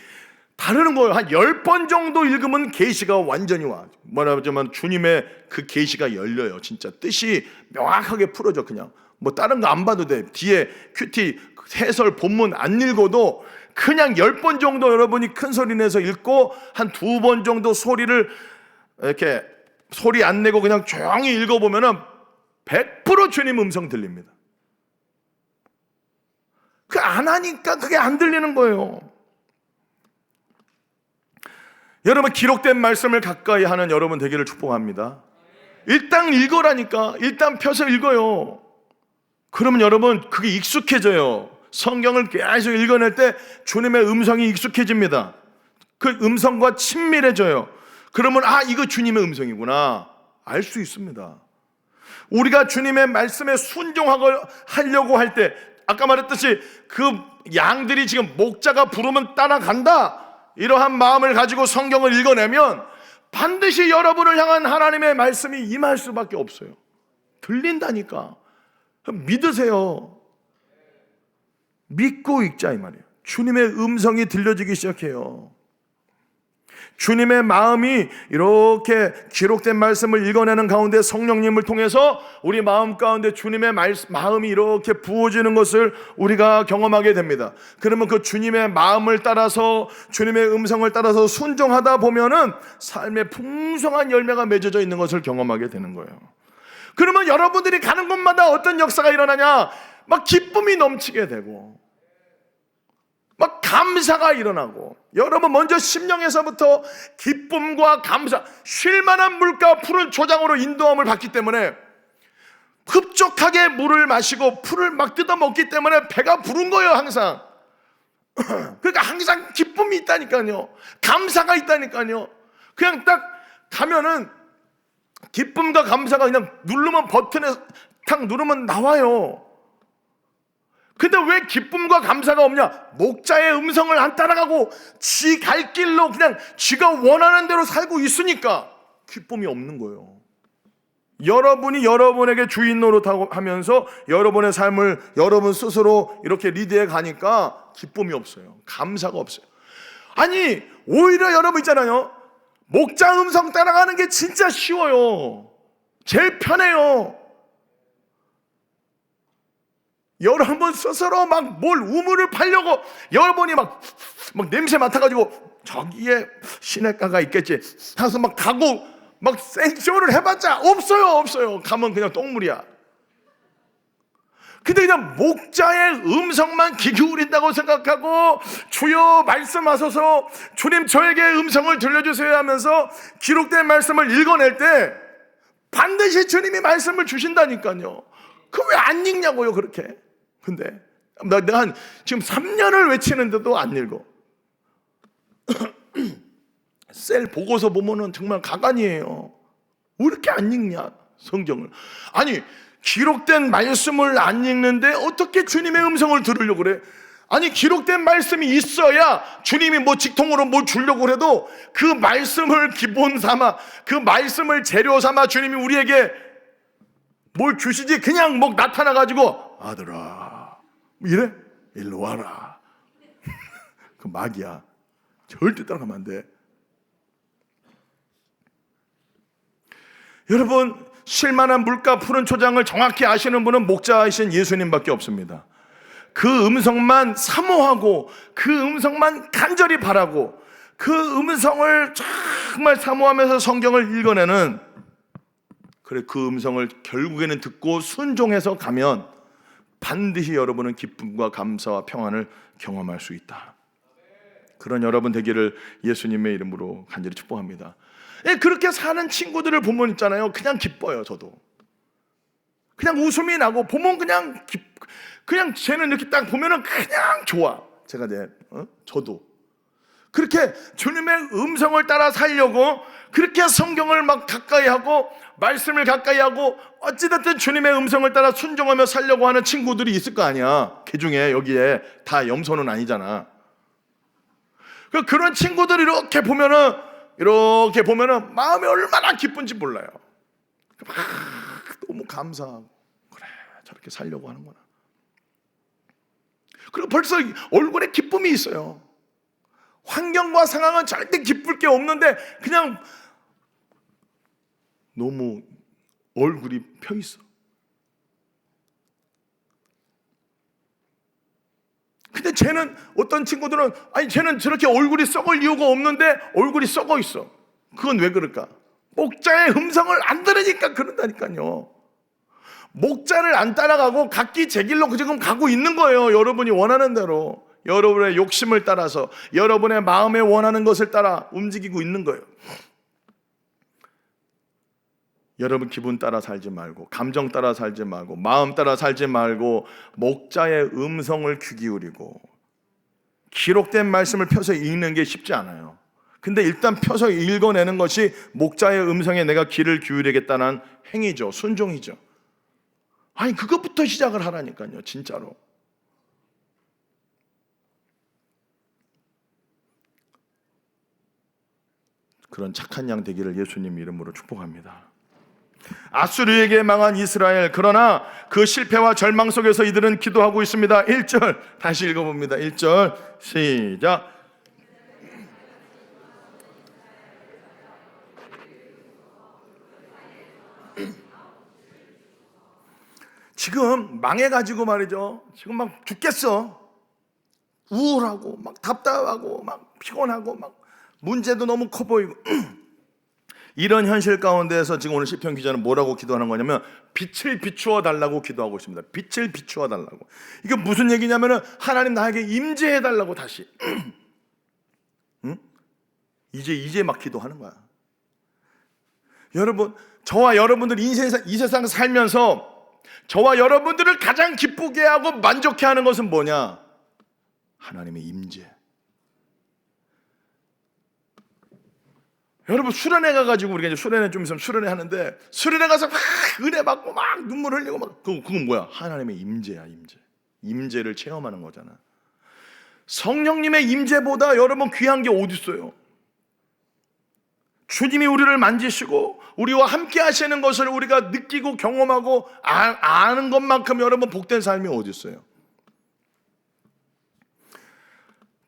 다르는 거예요. 한 10번 정도 읽으면 계시가 완전히 와. 뭐라지만 주님의 그 계시가 열려요. 진짜 뜻이 명확하게 풀어져. 그냥 뭐 다른 거 안 봐도 돼. 뒤에 큐티 해설 본문 안 읽어도 그냥 10번 정도 여러분이 큰 소리 내서 읽고 한 2번 정도 소리를 이렇게 소리 안 내고 그냥 조용히 읽어보면은 100% 주님 음성 들립니다. 그 안 하니까 그게 안 들리는 거예요. 여러분, 기록된 말씀을 가까이 하는 여러분 되기를 축복합니다. 일단 읽어라니까. 일단 펴서 읽어요. 그러면 여러분 그게 익숙해져요. 성경을 계속 읽어낼 때 주님의 음성이 익숙해집니다. 그 음성과 친밀해져요. 그러면 이거 주님의 음성이구나 알 수 있습니다. 우리가 주님의 말씀에 순종하려고 할 때 아까 말했듯이 그 양들이 지금 목자가 부르면 따라간다, 이러한 마음을 가지고 성경을 읽어내면 반드시 여러분을 향한 하나님의 말씀이 임할 수밖에 없어요. 들린다니까. 믿으세요. 믿고 읽자 이 말이에요. 주님의 음성이 들려지기 시작해요. 주님의 마음이 이렇게 기록된 말씀을 읽어내는 가운데 성령님을 통해서 우리 마음 가운데 주님의 마음이 이렇게 부어지는 것을 우리가 경험하게 됩니다. 그러면 그 주님의 마음을 따라서 주님의 음성을 따라서 순종하다 보면은 삶의 풍성한 열매가 맺어져 있는 것을 경험하게 되는 거예요. 그러면 여러분들이 가는 곳마다 어떤 역사가 일어나냐? 막 기쁨이 넘치게 되고 막 감사가 일어나고, 여러분 먼저 심령에서부터 기쁨과 감사, 쉴만한 물과 푸른 초장으로 인도함을 받기 때문에 흡족하게 물을 마시고 풀을 막 뜯어 먹기 때문에 배가 부른 거예요. 항상. 그러니까 항상 기쁨이 있다니까요. 감사가 있다니까요. 그냥 딱 가면은 기쁨과 감사가 그냥 누르면 버튼에 탁 누르면 나와요. 근데 왜 기쁨과 감사가 없냐? 목자의 음성을 안 따라가고 지 갈 길로 그냥 지가 원하는 대로 살고 있으니까 기쁨이 없는 거예요. 여러분이 여러분에게 주인 노릇하면서 여러분의 삶을 여러분 스스로 이렇게 리드해 가니까 기쁨이 없어요. 감사가 없어요. 아니, 오히려 여러분 있잖아요, 목자 음성 따라가는 게 진짜 쉬워요. 제일 편해요. 여러분 스스로 막 뭘 우물을 파려고 여러분이 막 냄새 맡아가지고 저기에 시냇가가 있겠지 하면서 막 가고 막 생쇼를 해봤자 없어요. 가면 그냥 똥물이야. 근데 그냥 목자의 음성만 귀 기울인다고 생각하고 주여 말씀하소서, 주님 저에게 음성을 들려주세요 하면서 기록된 말씀을 읽어낼 때 반드시 주님이 말씀을 주신다니까요. 그 왜 안 읽냐고요 그렇게. 근데 내가 한 지금 3년을 외치는데도 안 읽어. 셀 보고서 보면은 정말 가관이에요. 왜 이렇게 안 읽냐 성경을. 아니, 기록된 말씀을 안 읽는데 어떻게 주님의 음성을 들으려고 그래? 아니, 기록된 말씀이 있어야 주님이 뭐 직통으로 뭘 주려고 해도 그 말씀을 기본 삼아, 그 말씀을 재료 삼아 주님이 우리에게 뭘 주시지 그냥 뭐 나타나가지고 아들아 이래? 일로 와라. 그 막이야. 절대 따라가면 안 돼. 여러분, 쉴만한 물가 푸른 초장을 정확히 아시는 분은 목자이신 예수님밖에 없습니다. 그 음성만 사모하고 그 음성만 간절히 바라고 그 음성을 정말 사모하면서 성경을 읽어내는, 그래 그 음성을 결국에는 듣고 순종해서 가면 반드시 여러분은 기쁨과 감사와 평안을 경험할 수 있다. 그런 여러분 되기를 예수님의 이름으로 간절히 축복합니다. 그렇게 사는 친구들을 보면 있잖아요, 그냥 기뻐요. 저도 그냥 웃음이 나고 보면 그냥 쟤는 이렇게 딱 보면은 그냥 좋아. 제가 저도 그렇게 주님의 음성을 따라 살려고 그렇게 성경을 막 가까이 하고 말씀을 가까이 하고 어찌됐든 주님의 음성을 따라 순종하며 살려고 하는 친구들이 있을 거 아니야. 그 중에 여기에 다 염소는 아니잖아. 그런 친구들이 이렇게 보면은 이렇게 보면은 마음이 얼마나 기쁜지 몰라요. 막 너무 감사하고, 그래 저렇게 살려고 하는구나. 그리고 벌써 얼굴에 기쁨이 있어요. 환경과 상황은 절대 기쁠 게 없는데 그냥 너무 얼굴이 펴 있어. 근데 쟤는, 어떤 친구들은 아니 쟤는 저렇게 얼굴이 썩을 이유가 없는데 얼굴이 썩어 있어. 그건 왜 그럴까? 목자의 음성을 안 들으니까 그런다니까요. 목자를 안 따라가고 각기 제 길로 지금 가고 있는 거예요. 여러분이 원하는 대로, 여러분의 욕심을 따라서, 여러분의 마음에 원하는 것을 따라 움직이고 있는 거예요. 여러분 기분 따라 살지 말고, 감정 따라 살지 말고, 마음 따라 살지 말고 목자의 음성을 귀 기울이고, 기록된 말씀을 펴서 읽는 게 쉽지 않아요. 근데 일단 펴서 읽어내는 것이 목자의 음성에 내가 귀를 기울이겠다는 행위죠. 순종이죠. 아니 그것부터 시작을 하라니까요. 진짜로. 그런 착한 양 되기를 예수님 이름으로 축복합니다. 아수르에게 망한 이스라엘, 그러나 그 실패와 절망 속에서 이들은 기도하고 있습니다. 1절 다시 읽어봅니다. 1절 시작. 지금 망해가지고 말이죠, 지금 막 죽겠어. 우울하고 막 답답하고 막 피곤하고 막 문제도 너무 커 보이고 이런 현실 가운데에서 지금 오늘 시편 기자는 뭐라고 기도하는 거냐면 빛을 비추어 달라고 기도하고 있습니다. 빛을 비추어 달라고. 이게 무슨 얘기냐면은 하나님 나에게 임재해 달라고 다시. 응? 이제 막 기도하는 거야. 여러분, 저와 여러분들 이 세상 살면서 저와 여러분들을 가장 기쁘게 하고 만족해 하는 것은 뭐냐? 하나님의 임재. 여러분 수련회 가가지고, 우리가 이제 수련회 좀 있으면 수련회 하는데, 수련회 가서 막 은혜 받고 막 눈물 흘리고 막, 그건 뭐야? 하나님의 임재야. 임재를 체험하는 거잖아. 성령님의 임재보다 여러분 귀한 게 어디 있어요? 주님이 우리를 만지시고 우리와 함께 하시는 것을 우리가 느끼고 경험하고 아는 것만큼 여러분 복된 삶이 어디 있어요?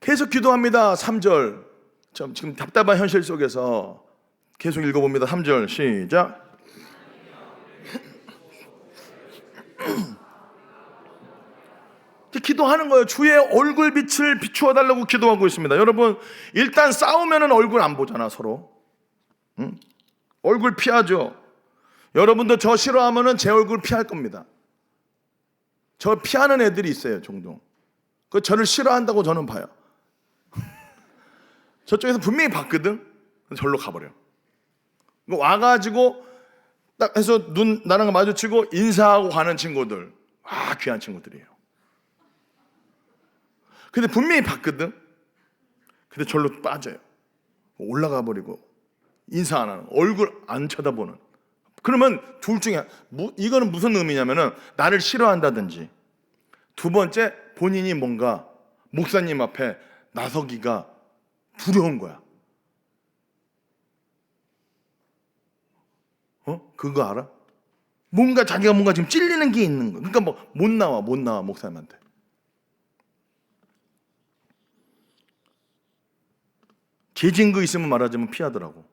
계속 기도합니다. 3절. 지금 답답한 현실 속에서 계속 읽어봅니다. 3절 시작. 기도하는 거예요. 주의 얼굴 빛을 비추어 달라고 기도하고 있습니다. 여러분, 일단 싸우면은 얼굴 안 보잖아, 서로. 응? 얼굴 피하죠. 여러분도 저 싫어하면은 제 얼굴 피할 겁니다. 저 피하는 애들이 있어요, 종종. 그 저를 싫어한다고 저는 봐요. 저쪽에서 분명히 봤거든. 절로 가버려. 와가지고 딱 해서 눈 나랑 마주치고 인사하고 가는 친구들, 귀한 친구들이에요. 근데 분명히 봤거든. 근데 절로 빠져요. 올라가 버리고 인사 안 하는, 얼굴 안 쳐다보는. 그러면 둘 중에 이거는 무슨 의미냐면은 나를 싫어한다든지, 두 번째 본인이 뭔가 목사님 앞에 나서기가 두려운 거야. 그거 알아? 자기가 뭔가 지금 찔리는 게 있는 거야. 그러니까 뭐 못 나와 목사님한테. 죄 증거 있으면 말하자면 피하더라고.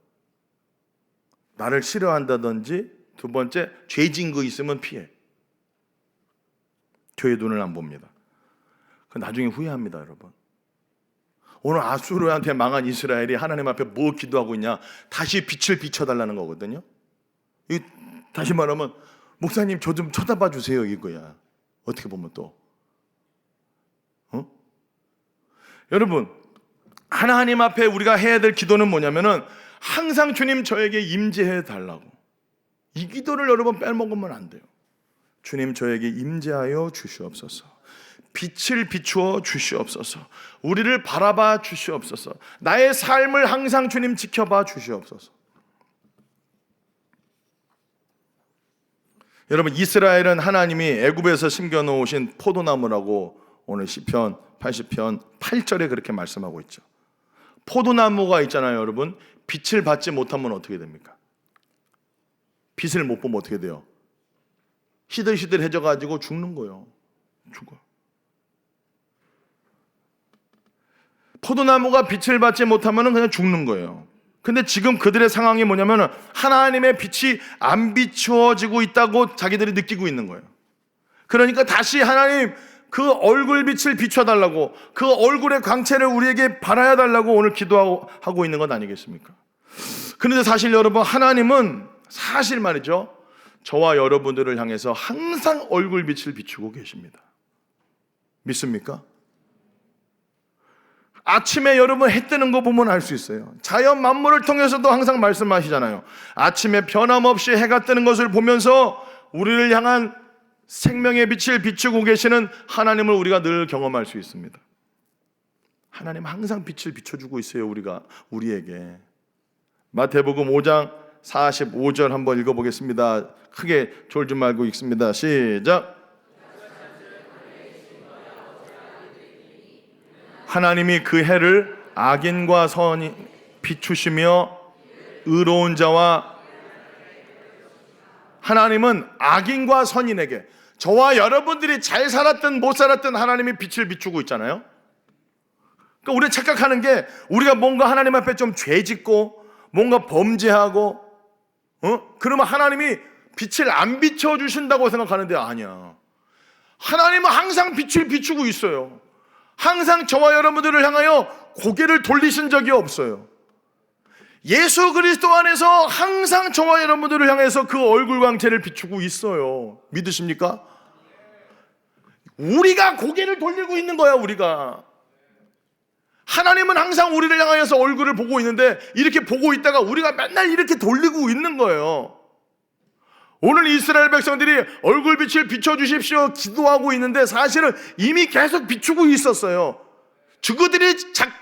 나를 싫어한다든지, 두 번째 죄 증거 있으면 피해. 교회 눈을 안 봅니다. 그 나중에 후회합니다, 여러분. 오늘 아수르한테 망한 이스라엘이 하나님 앞에 뭐 기도하고 있냐? 다시 빛을 비춰달라는 거거든요. 다시 말하면 목사님 저 좀 쳐다봐 주세요, 이거야. 어떻게 보면 또 여러분, 하나님 앞에 우리가 해야 될 기도는 뭐냐면은 항상 주님 저에게 임재해 달라고. 이 기도를 여러분 빼먹으면 안 돼요. 주님 저에게 임재하여 주시옵소서. 빛을 비추어 주시옵소서. 우리를 바라봐 주시옵소서. 나의 삶을 항상 주님 지켜봐 주시옵소서. 여러분, 이스라엘은 하나님이 애굽에서 심겨놓으신 포도나무라고 오늘 시편 80편 8절에 그렇게 말씀하고 있죠. 포도나무가 있잖아요, 여러분. 빛을 받지 못하면 어떻게 됩니까? 빛을 못 보면 어떻게 돼요? 시들시들해져 가지고 죽는 거예요. 죽어. 포도나무가 빛을 받지 못하면 그냥 죽는 거예요. 근데 지금 그들의 상황이 뭐냐면 하나님의 빛이 안 비추어지고 있다고 자기들이 느끼고 있는 거예요. 그러니까 다시 하나님 그 얼굴 빛을 비춰달라고, 그 얼굴의 광채를 우리에게 발하여 달라고 오늘 기도하고 있는 것 아니겠습니까? 그런데 사실 여러분, 하나님은 사실 말이죠, 저와 여러분들을 향해서 항상 얼굴 빛을 비추고 계십니다. 믿습니까? 아침에 여러분 해 뜨는 거 보면 알 수 있어요. 자연 만물을 통해서도 항상 말씀하시잖아요. 아침에 변함없이 해가 뜨는 것을 보면서 우리를 향한 생명의 빛을 비추고 계시는 하나님을 우리가 늘 경험할 수 있습니다. 하나님 항상 빛을 비춰주고 있어요. 우리에게. 마태복음 5장 45절 한번 읽어보겠습니다. 크게 졸지 말고 읽습니다. 시작. 하나님이 그 해를 악인과 선이 비추시며 의로운 자와, 하나님은 악인과 선인에게, 저와 여러분들이 잘 살았든 못 살았든 하나님이 빛을 비추고 있잖아요. 그러니까 우리가 착각하는 게, 우리가 뭔가 하나님 앞에 좀 죄짓고 뭔가 범죄하고 그러면 하나님이 빛을 안 비춰주신다고 생각하는데 아니야. 하나님은 항상 빛을 비추고 있어요. 항상 저와 여러분들을 향하여 고개를 돌리신 적이 없어요. 예수 그리스도 안에서 항상 저와 여러분들을 향해서 그 얼굴 광채를 비추고 있어요. 믿으십니까? 우리가 고개를 돌리고 있는 거야. 우리가. 하나님은 항상 우리를 향하여서 얼굴을 보고 있는데, 이렇게 보고 있다가 우리가 맨날 이렇게 돌리고 있는 거예요. 오늘 이스라엘 백성들이 얼굴 빛을 비춰주십시오 기도하고 있는데 사실은 이미 계속 비추고 있었어요. 그들이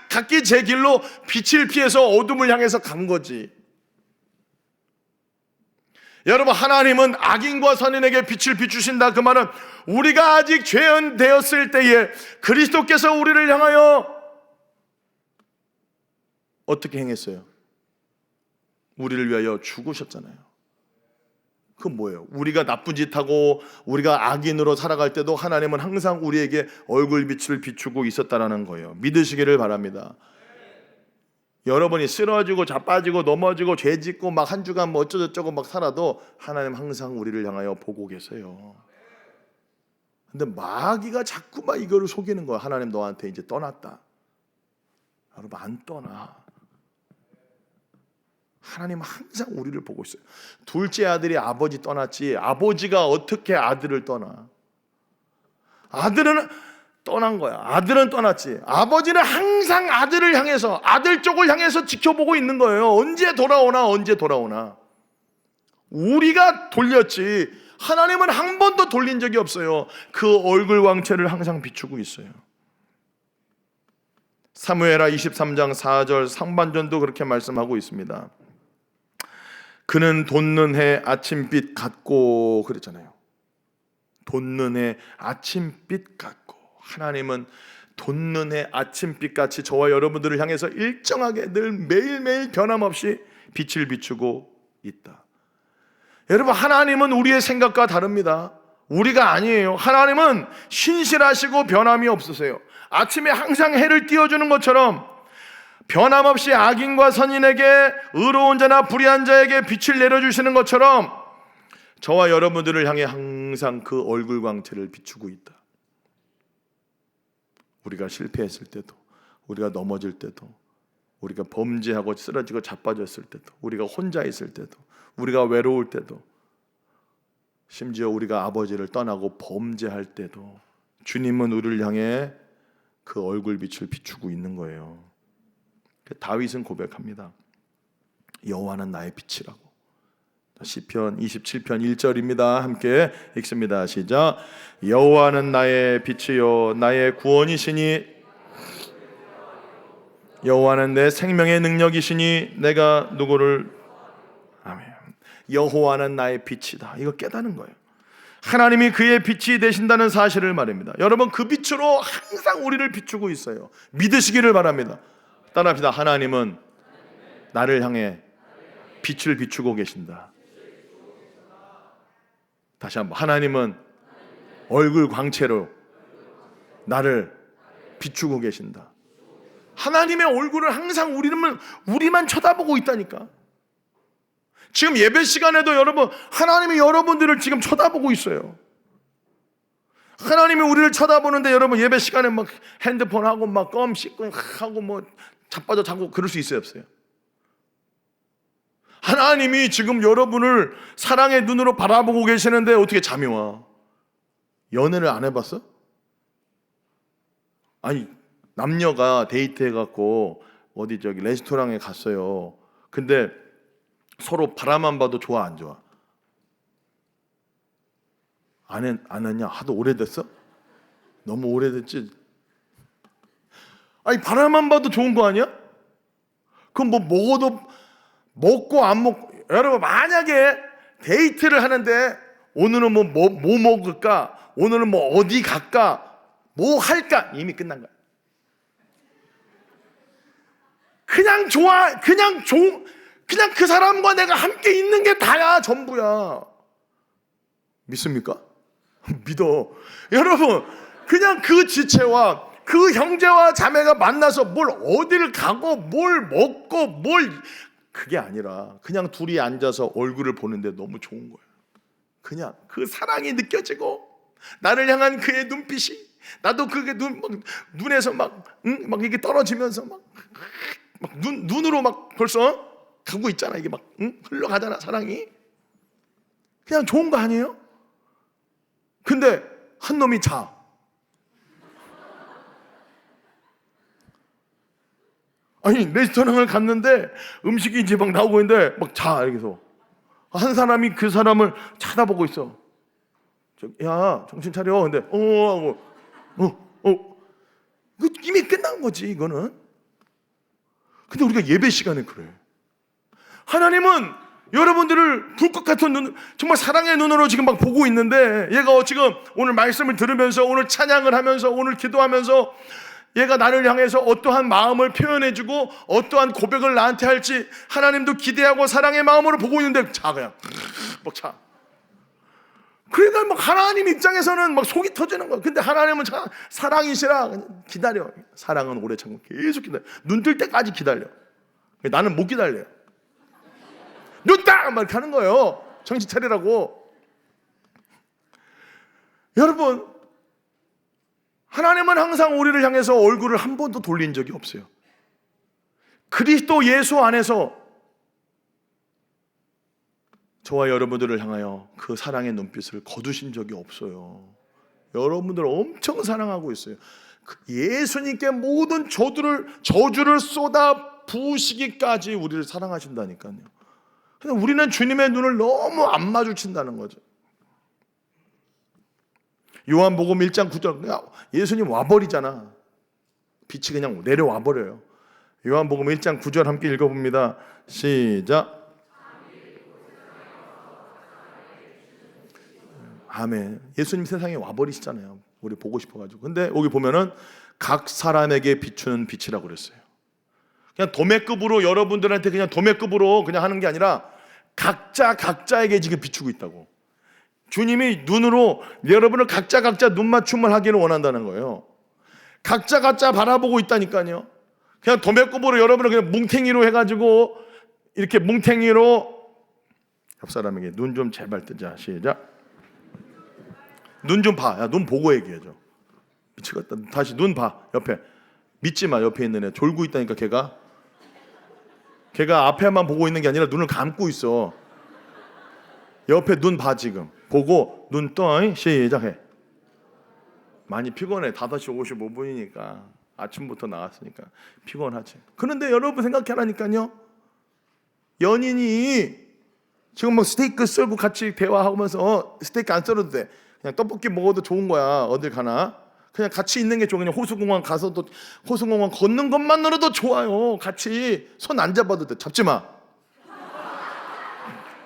각기 제 길로 빛을 피해서 어둠을 향해서 간 거지. 여러분, 하나님은 악인과 선인에게 빛을 비추신다. 그 말은 우리가 아직 죄인 되었을 때에 그리스도께서 우리를 향하여 어떻게 행했어요? 우리를 위하여 죽으셨잖아요. 그건 뭐예요? 우리가 나쁜 짓 하고 우리가 악인으로 살아갈 때도 하나님은 항상 우리에게 얼굴 빛을 비추고 있었다라는 거예요. 믿으시기를 바랍니다. 여러분이 쓰러지고 자빠지고 넘어지고 죄짓고 막 한 주간 뭐 어쩌고저쩌고 막 살아도 하나님 항상 우리를 향하여 보고 계세요. 근데 마귀가 자꾸만 이거를 속이는 거야. 하나님 너한테 이제 떠났다. 여러분, 안 떠나. 하나님은 항상 우리를 보고 있어요. 둘째 아들이 아버지 떠났지, 아버지가 어떻게 아들을 떠나? 아들은 떠난 거야. 아들은 떠났지. 아버지는 항상 아들을 향해서, 아들 쪽을 향해서 지켜보고 있는 거예요. 언제 돌아오나, 언제 돌아오나. 우리가 돌렸지 하나님은 한 번도 돌린 적이 없어요. 그 얼굴 광채를 항상 비추고 있어요. 사무엘하 23장 4절 상반전도 그렇게 말씀하고 있습니다. 그는 돋는 해 아침빛 같고, 그랬잖아요. 돋는 해 아침빛 같고, 하나님은 돋는 해 아침빛 같이 저와 여러분들을 향해서 일정하게 늘 매일매일 변함없이 빛을 비추고 있다. 여러분, 하나님은 우리의 생각과 다릅니다. 우리가 아니에요. 하나님은 신실하시고 변함이 없으세요. 아침에 항상 해를 띄워주는 것처럼 변함없이 악인과 선인에게, 의로운 자나 불의한 자에게 빛을 내려주시는 것처럼 저와 여러분들을 향해 항상 그 얼굴 광채를 비추고 있다. 우리가 실패했을 때도, 우리가 넘어질 때도, 우리가 범죄하고 쓰러지고 자빠졌을 때도, 우리가 혼자 있을 때도, 우리가 외로울 때도, 심지어 우리가 아버지를 떠나고 범죄할 때도 주님은 우리를 향해 그 얼굴 빛을 비추고 있는 거예요. 다윗은 고백합니다. 여호와는 나의 빛이라고. 시편 27편 1절입니다. 함께 읽습니다. 시작. 여호와는 나의 빛이요 나의 구원이시니, 여호와는 내 생명의 능력이시니 내가 누구를. 아멘. 여호와는 나의 빛이다. 이거 깨닫는 거예요. 하나님이 그의 빛이 되신다는 사실을 말입니다. 여러분, 그 빛으로 항상 우리를 비추고 있어요. 믿으시기를 바랍니다. 따라합시다. 하나님은 나를 향해 빛을 비추고 계신다. 다시 한번, 하나님은 얼굴 광채로 나를 비추고 계신다. 하나님의 얼굴을 항상 우리만 쳐다보고 있다니까. 지금 예배 시간에도 여러분, 하나님이 여러분들을 지금 쳐다보고 있어요. 하나님이 우리를 쳐다보는데 여러분 예배 시간에 막 핸드폰 하고 막 껌 씹고 하고 뭐 자빠져 자고 그럴 수 있어요, 없어요? 하나님이 지금 여러분을 사랑의 눈으로 바라보고 계시는데 어떻게 잠이 와? 연애를 안 해봤어? 아니, 남녀가 데이트해갖고 어디 저기 레스토랑에 갔어요. 근데 서로 바라만 봐도 좋아, 안 좋아? 안 했냐? 하도 오래됐어? 너무 오래됐지? 아니, 바라만 봐도 좋은 거 아니야? 그럼 뭐 먹고 안 먹고, 여러분 만약에 데이트를 하는데 오늘은 뭐 먹을까? 오늘은 뭐 어디 갈까? 뭐 할까? 이미 끝난 거야. 그냥 그 사람과 내가 함께 있는 게 다야, 전부야. 믿습니까? 믿어. 여러분, 그냥 그 지체와 그 형제와 자매가 만나서 뭘 어디를 가고 뭘 먹고 그게 아니라 그냥 둘이 앉아서 얼굴을 보는데 너무 좋은 거예요. 그냥 그 사랑이 느껴지고 나를 향한 그의 눈빛이, 나도 그게 눈에서 막 이게 떨어지면서 막 눈으로 막 벌써 가고 있잖아. 이게 막 흘러가잖아, 사랑이. 그냥 좋은 거 아니에요? 근데 한 놈이 자. 아니, 레스토랑을 갔는데 음식이 이제 막 나오고 있는데 막 자, 여기서 한 사람이 그 사람을 쳐다보고 있어. 야, 정신 차려. 근데 이미 끝난 거지, 이거는. 근데 우리가 예배 시간에 그래. 하나님은 여러분들을 불꽃 같은 눈, 정말 사랑의 눈으로 지금 막 보고 있는데, 얘가 지금 오늘 말씀을 들으면서, 오늘 찬양을 하면서, 오늘 기도하면서 얘가 나를 향해서 어떠한 마음을 표현해주고 어떠한 고백을 나한테 할지 하나님도 기대하고 사랑의 마음으로 보고 있는데 자, 그냥 막 자. 그러니까 막 하나님 입장에서는 막 속이 터지는 거야. 근데 하나님은 사랑이시라. 기다려. 사랑은 오래 참고 계속 기다려. 눈 뜰 때까지 기다려. 나는 못 기다려. 눈 딱! 막 이렇게 하는 거예요. 정신 차리라고. 여러분, 하나님은 항상 우리를 향해서 얼굴을 한 번도 돌린 적이 없어요. 그리스도 예수 안에서 저와 여러분들을 향하여 그 사랑의 눈빛을 거두신 적이 없어요. 여러분들 엄청 사랑하고 있어요. 예수님께 모든 저주를 쏟아 부으시기까지 우리를 사랑하신다니까요. 근데 우리는 주님의 눈을 너무 안 마주친다는 거죠. 요한복음 1장 9절, 예수님 와버리잖아. 빛이 그냥 내려와 버려요. 요한복음 1장 9절 함께 읽어봅니다. 시작. 아멘. 예수님 세상에 와버리시잖아요. 우리 보고 싶어가지고. 근데 여기 보면은 각 사람에게 비추는 빛이라고 그랬어요. 그냥 도매급으로, 여러분들한테 그냥 도매급으로 그냥 하는 게 아니라 각자에게 지금 비추고 있다고. 주님이 눈으로 여러분을 각자 눈 맞춤을 하기를 원한다는 거예요. 각자 바라보고 있다니까요. 그냥 도매급으로 여러분을 그냥 뭉탱이로 해가지고 이렇게 뭉탱이로 옆 사람에게 눈 좀 제발 뜨자. 시작. 눈 좀 봐. 야, 눈 보고 얘기해줘. 미치겠다. 다시 눈 봐. 옆에. 믿지 마. 옆에 있는 애 졸고 있다니까. 걔가 앞에만 보고 있는 게 아니라 눈을 감고 있어. 옆에 눈 봐. 지금 보고 눈 떠. 시작해. 많이 피곤해. 5시 55분이니까 아침부터 나왔으니까 피곤하지. 그런데 여러분 생각해라니까요. 연인이 지금 뭐 스테이크 썰고 같이 대화하면서 스테이크 안 썰어도 돼. 그냥 떡볶이 먹어도 좋은 거야. 어딜 가나. 그냥 같이 있는 게 좋아. 그냥 호수공원 가서도 호수공원 걷는 것만으로도 좋아요. 같이 손 안 잡아도 돼. 잡지 마.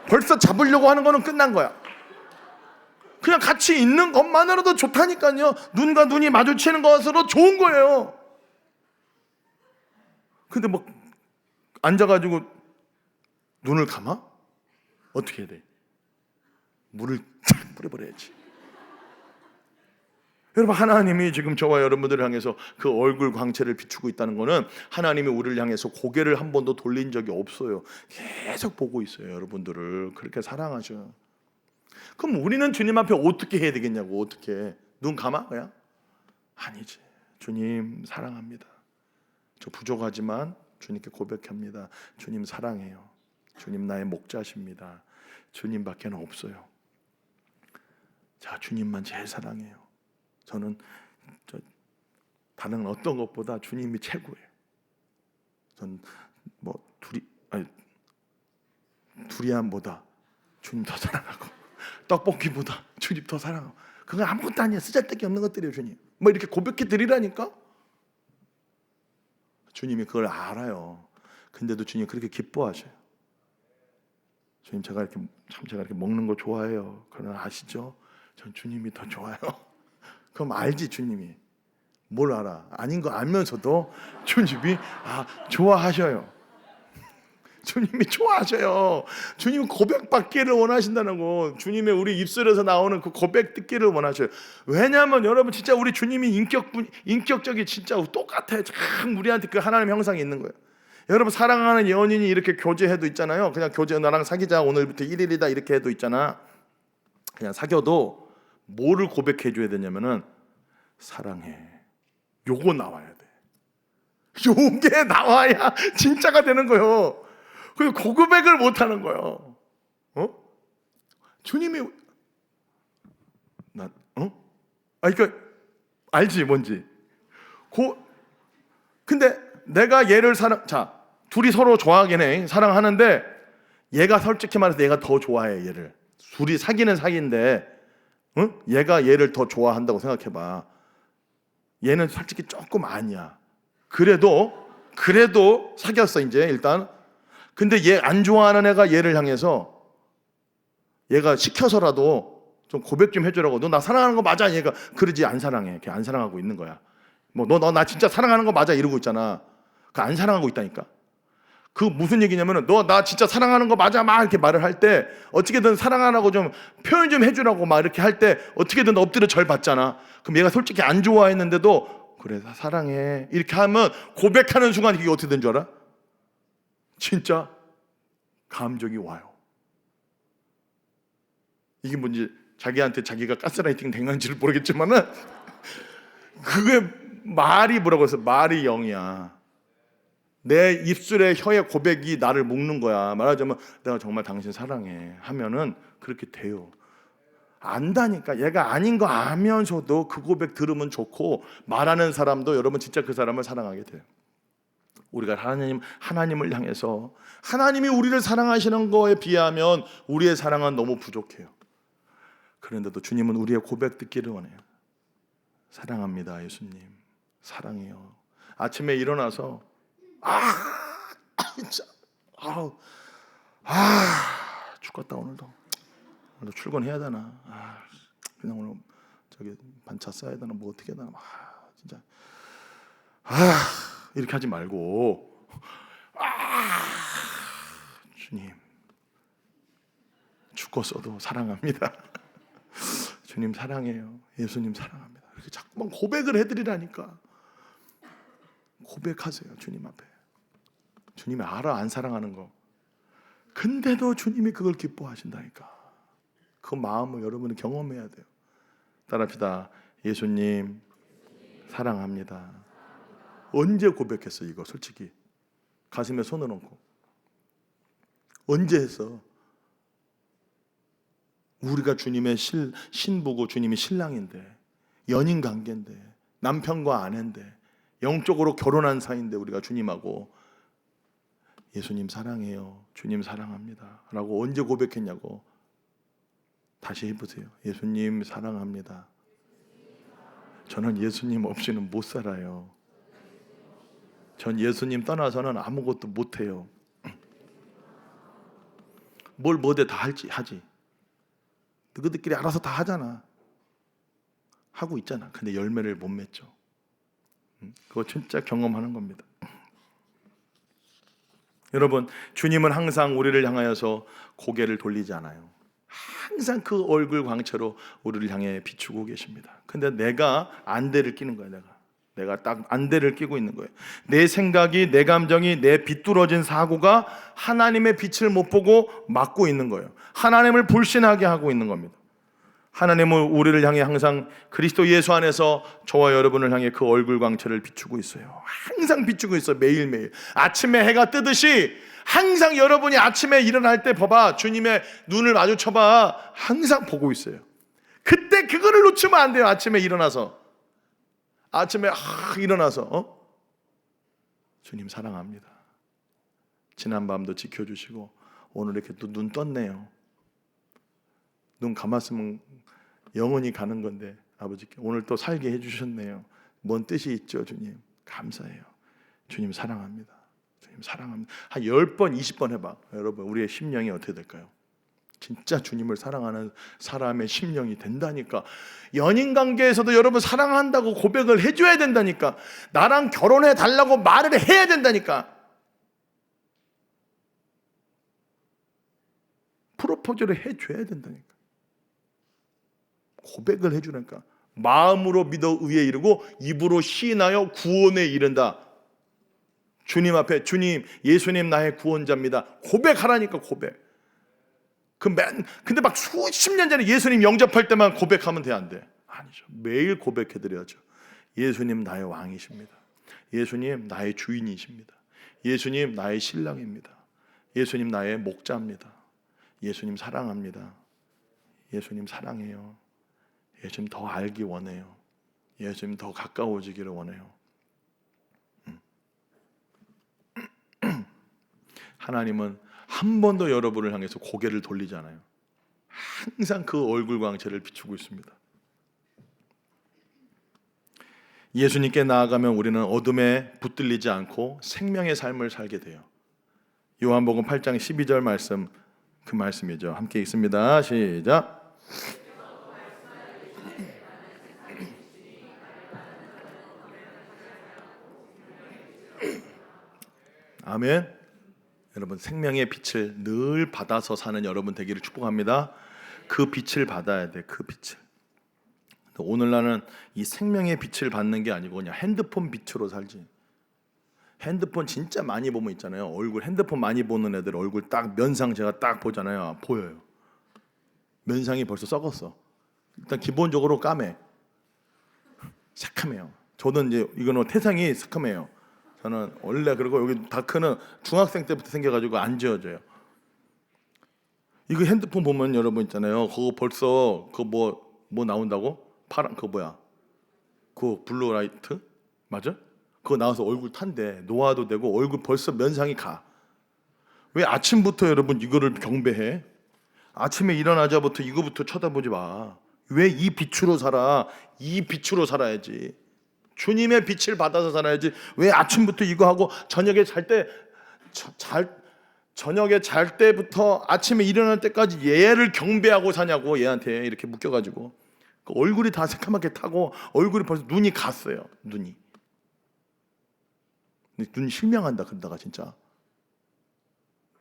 벌써 잡으려고 하는 거는 끝난 거야. 그냥 같이 있는 것만으로도 좋다니까요. 눈과 눈이 마주치는 것으로 좋은 거예요. 근데 막 앉아가지고 눈을 감아? 어떻게 해야 돼? 물을 쫙 뿌려버려야지. 여러분, 하나님이 지금 저와 여러분들을 향해서 그 얼굴 광채를 비추고 있다는 것은 하나님이 우리를 향해서 고개를 한 번도 돌린 적이 없어요. 계속 보고 있어요. 여러분들을 그렇게 사랑하셔. 그럼 우리는 주님 앞에 어떻게 해야 되겠냐고. 어떻게? 눈 감아? 그냥? 아니지. 주님 사랑합니다. 저 부족하지만 주님께 고백합니다. 주님 사랑해요. 주님 나의 목자십니다. 주님밖에는 없어요. 자, 주님만 제일 사랑해요. 저는 다른 어떤 것보다 주님이 최고예요. 전 뭐 두리안보다 주님 더 사랑하고 떡볶이보다 주님 더 사랑하고 그건 아무것도 아니야. 쓰잘데기 없는 것들이에요. 주님 뭐 이렇게 고백해 드리라니까. 주님이 그걸 알아요. 근데도 주님 그렇게 기뻐하셔요. 주님 제가 이렇게 먹는 거 좋아해요. 그러나 아시죠? 전 주님이 더 좋아요. 그럼 알지. 주님이 뭘 알아? 아닌 거 알면서도 주님이 좋아하셔요. 주님이 좋아하셔요. 주님은 고백 받기를 원하신다는 거. 주님의 우리 입술에서 나오는 그 고백 듣기를 원하셔요. 왜냐하면 여러분 진짜 우리 주님이 인격적이 진짜 똑같아요. 참 우리한테 그 하나님 형상이 있는 거예요. 여러분 사랑하는 연인이 이렇게 교제해도 있잖아요. 그냥 교제 나랑 사귀자 오늘부터 1일이다 이렇게 해도 있잖아. 그냥 사귀어도 뭐를 고백해 줘야 되냐면은 사랑해. 요거 나와야 돼. 요게 나와야 진짜가 되는 거예요. 그 고백을 못 하는 거예요. 주님이 그러니까 알지 뭔지. 근데 내가 얘를 둘이 서로 좋아하긴 해. 사랑하는데 얘가 솔직히 말해서 얘가 더 좋아해. 얘를. 둘이 사귀는 사이인데 얘가 얘를 더 좋아한다고 생각해봐. 얘는 솔직히 조금 아니야. 그래도 사귀었어 이제 일단. 근데 얘 안 좋아하는 애가 얘를 향해서 얘가 시켜서라도 좀 고백 좀 해주라고. 너 나 사랑하는 거 맞아? 얘가 그러지. 안 사랑해. 걔 안 사랑하고 있는 거야. 뭐 너 나 진짜 사랑하는 거 맞아? 이러고 있잖아. 그 안 사랑하고 있다니까. 그 무슨 얘기냐면은 너 나 진짜 사랑하는 거 맞아? 막 이렇게 말을 할 때 어떻게든 사랑하라고 좀 표현 좀 해주라고 막 이렇게 할 때 어떻게든 엎드려 절 받잖아. 그럼 얘가 솔직히 안 좋아했는데도 그래 사랑해 이렇게 하면 고백하는 순간 이게 어떻게 된 줄 알아? 진짜 감정이 와요. 이게 뭔지 자기한테 자기가 가스라이팅 된 건지를 모르겠지만은 그게 말이 뭐라고 해서 말이 0이야. 내 입술에 혀의 고백이 나를 묶는 거야. 말하자면 내가 정말 당신 사랑해 하면은 그렇게 돼요. 안다니까. 얘가 아닌 거 알면서도 그 고백 들으면 좋고 말하는 사람도 여러분 진짜 그 사람을 사랑하게 돼요. 우리가 하나님을 향해서 하나님이 우리를 사랑하시는 거에 비하면 우리의 사랑은 너무 부족해요. 그런데도 주님은 우리의 고백 듣기를 원해요. 사랑합니다 예수님. 사랑해요. 아침에 일어나서 진짜 죽겠다. 오늘도 출근해야 되나. 그냥 오늘 저기 반차 써야 되나 뭐 어떻게 해야 되나. 진짜 이렇게 하지 말고 주님 죽었어도 사랑합니다. 주님 사랑해요. 예수님 사랑합니다. 이렇게 자꾸만 고백을 해드리라니까. 고백하세요 주님 앞에. 주님이 알아 안 사랑하는 거. 근데도 주님이 그걸 기뻐하신다니까. 그 마음을 여러분은 경험해야 돼요. 따라합시다. 예수님 사랑합니다. 언제 고백했어 이거 솔직히? 가슴에 손을 얹고 언제 했어? 우리가 주님의 신부고 주님이 신랑인데 연인 관계인데 남편과 아내인데 영적으로 결혼한 사이인데 우리가 주님하고 예수님 사랑해요. 주님 사랑합니다. 라고 언제 고백했냐고. 다시 해보세요. 예수님 사랑합니다. 저는 예수님 없이는 못 살아요. 전 예수님 떠나서는 아무것도 못해요. 뭘 뭐든 다 하지. 너희들끼리 알아서 다 하잖아. 하고 있잖아. 근데 열매를 못 맺죠. 그거 진짜 경험하는 겁니다. 여러분, 주님은 항상 우리를 향하여서 고개를 돌리지 않아요. 항상 그 얼굴 광채로 우리를 향해 비추고 계십니다. 근데 내가 안대를 끼는 거예요. 내가 딱 안대를 끼고 있는 거예요. 내 생각이, 내 감정이, 내 비뚤어진 사고가 하나님의 빛을 못 보고 막고 있는 거예요. 하나님을 불신하게 하고 있는 겁니다. 하나님은 우리를 향해 항상 그리스도 예수 안에서 저와 여러분을 향해 그 얼굴 광채를 비추고 있어요. 항상 비추고 있어요. 매일매일 아침에 해가 뜨듯이 항상 여러분이 아침에 일어날 때 봐봐, 주님의 눈을 마주쳐봐, 항상 보고 있어요. 그때 그거를 놓치면 안 돼요. 아침에 일어나서 주님 사랑합니다. 지난 밤도 지켜주시고 오늘 이렇게 또 눈 떴네요. 눈 감았으면 영원히 가는 건데 아버지께 오늘 또 살게 해주셨네요. 뭔 뜻이 있죠? 주님 감사해요. 주님 사랑합니다. 주님 사랑합니다. 한 10번 20번 해봐. 여러분, 우리의 심령이 어떻게 될까요? 진짜 주님을 사랑하는 사람의 심령이 된다니까. 연인 관계에서도 여러분 사랑한다고 고백을 해줘야 된다니까. 나랑 결혼해 달라고 말을 해야 된다니까. 프로포즈를 해줘야 된다니까. 고백을 해주니까. 마음으로 믿어 의에 이르고 입으로 시인하여 구원에 이른다. 주님 앞에, 주님, 예수님 나의 구원자입니다. 고백하라니까. 고백. 근데 막 수십 년 전에 예수님 영접할 때만 고백하면 돼, 안 돼? 아니죠. 매일 고백해드려야죠. 예수님 나의 왕이십니다. 예수님 나의 주인이십니다. 예수님 나의 신랑입니다. 예수님 나의 목자입니다. 예수님 사랑합니다. 예수님 사랑해요. 예수님 더 알기 원해요. 예수님 더 가까워지기를 원해요. 하나님은 한 번도 여러분을 향해서 고개를 돌리지 않아요. 항상 그 얼굴 광채를 비추고 있습니다. 예수님께 나아가면 우리는 어둠에 붙들리지 않고 생명의 삶을 살게 돼요. 요한복음 8장 12절 말씀, 그 말씀이죠. 함께 읽습니다. 시작. 아멘. 여러분, 생명의 빛을 늘 받아서 사는 여러분 되기를 축복합니다. 그 빛을 받아야 돼. 그 빛을. 오늘날은 이 생명의 빛을 받는 게 아니고 그냥 핸드폰 빛으로 살지. 핸드폰 진짜 많이 보면 있잖아요. 얼굴, 핸드폰 많이 보는 애들 얼굴 딱 면상 제가 딱 보잖아요. 보여요. 면상이 벌써 썩었어. 일단 기본적으로 까매. 새카매요. 저는 이제 이거는 태생이 새카매요. 저는 원래. 그리고 여기 다크는 중학생 때부터 생겨가지고 안 지워져요. 이거 핸드폰 보면 여러분 있잖아요. 그거 벌써 그거 뭐 나온다고? 파란 그거 뭐야? 그거 블루라이트 맞아? 그거 나와서 얼굴 탄대. 노화도 되고 얼굴 벌써 면상이 가. 왜 아침부터 여러분 이거를 경배해? 아침에 일어나자부터 이거부터 쳐다보지 마. 왜 이 빛으로 살아? 이 빛으로 살아야지. 주님의 빛을 받아서 살아야지. 왜 아침부터 이거 하고 저녁에 잘 때부터 아침에 일어날 때까지 얘를 경배하고 사냐고. 얘한테 이렇게 묶여가지고 그 얼굴이 다 새카맣게 타고 얼굴이 벌써 눈이 갔어요. 눈이 실명한다. 그러다가 진짜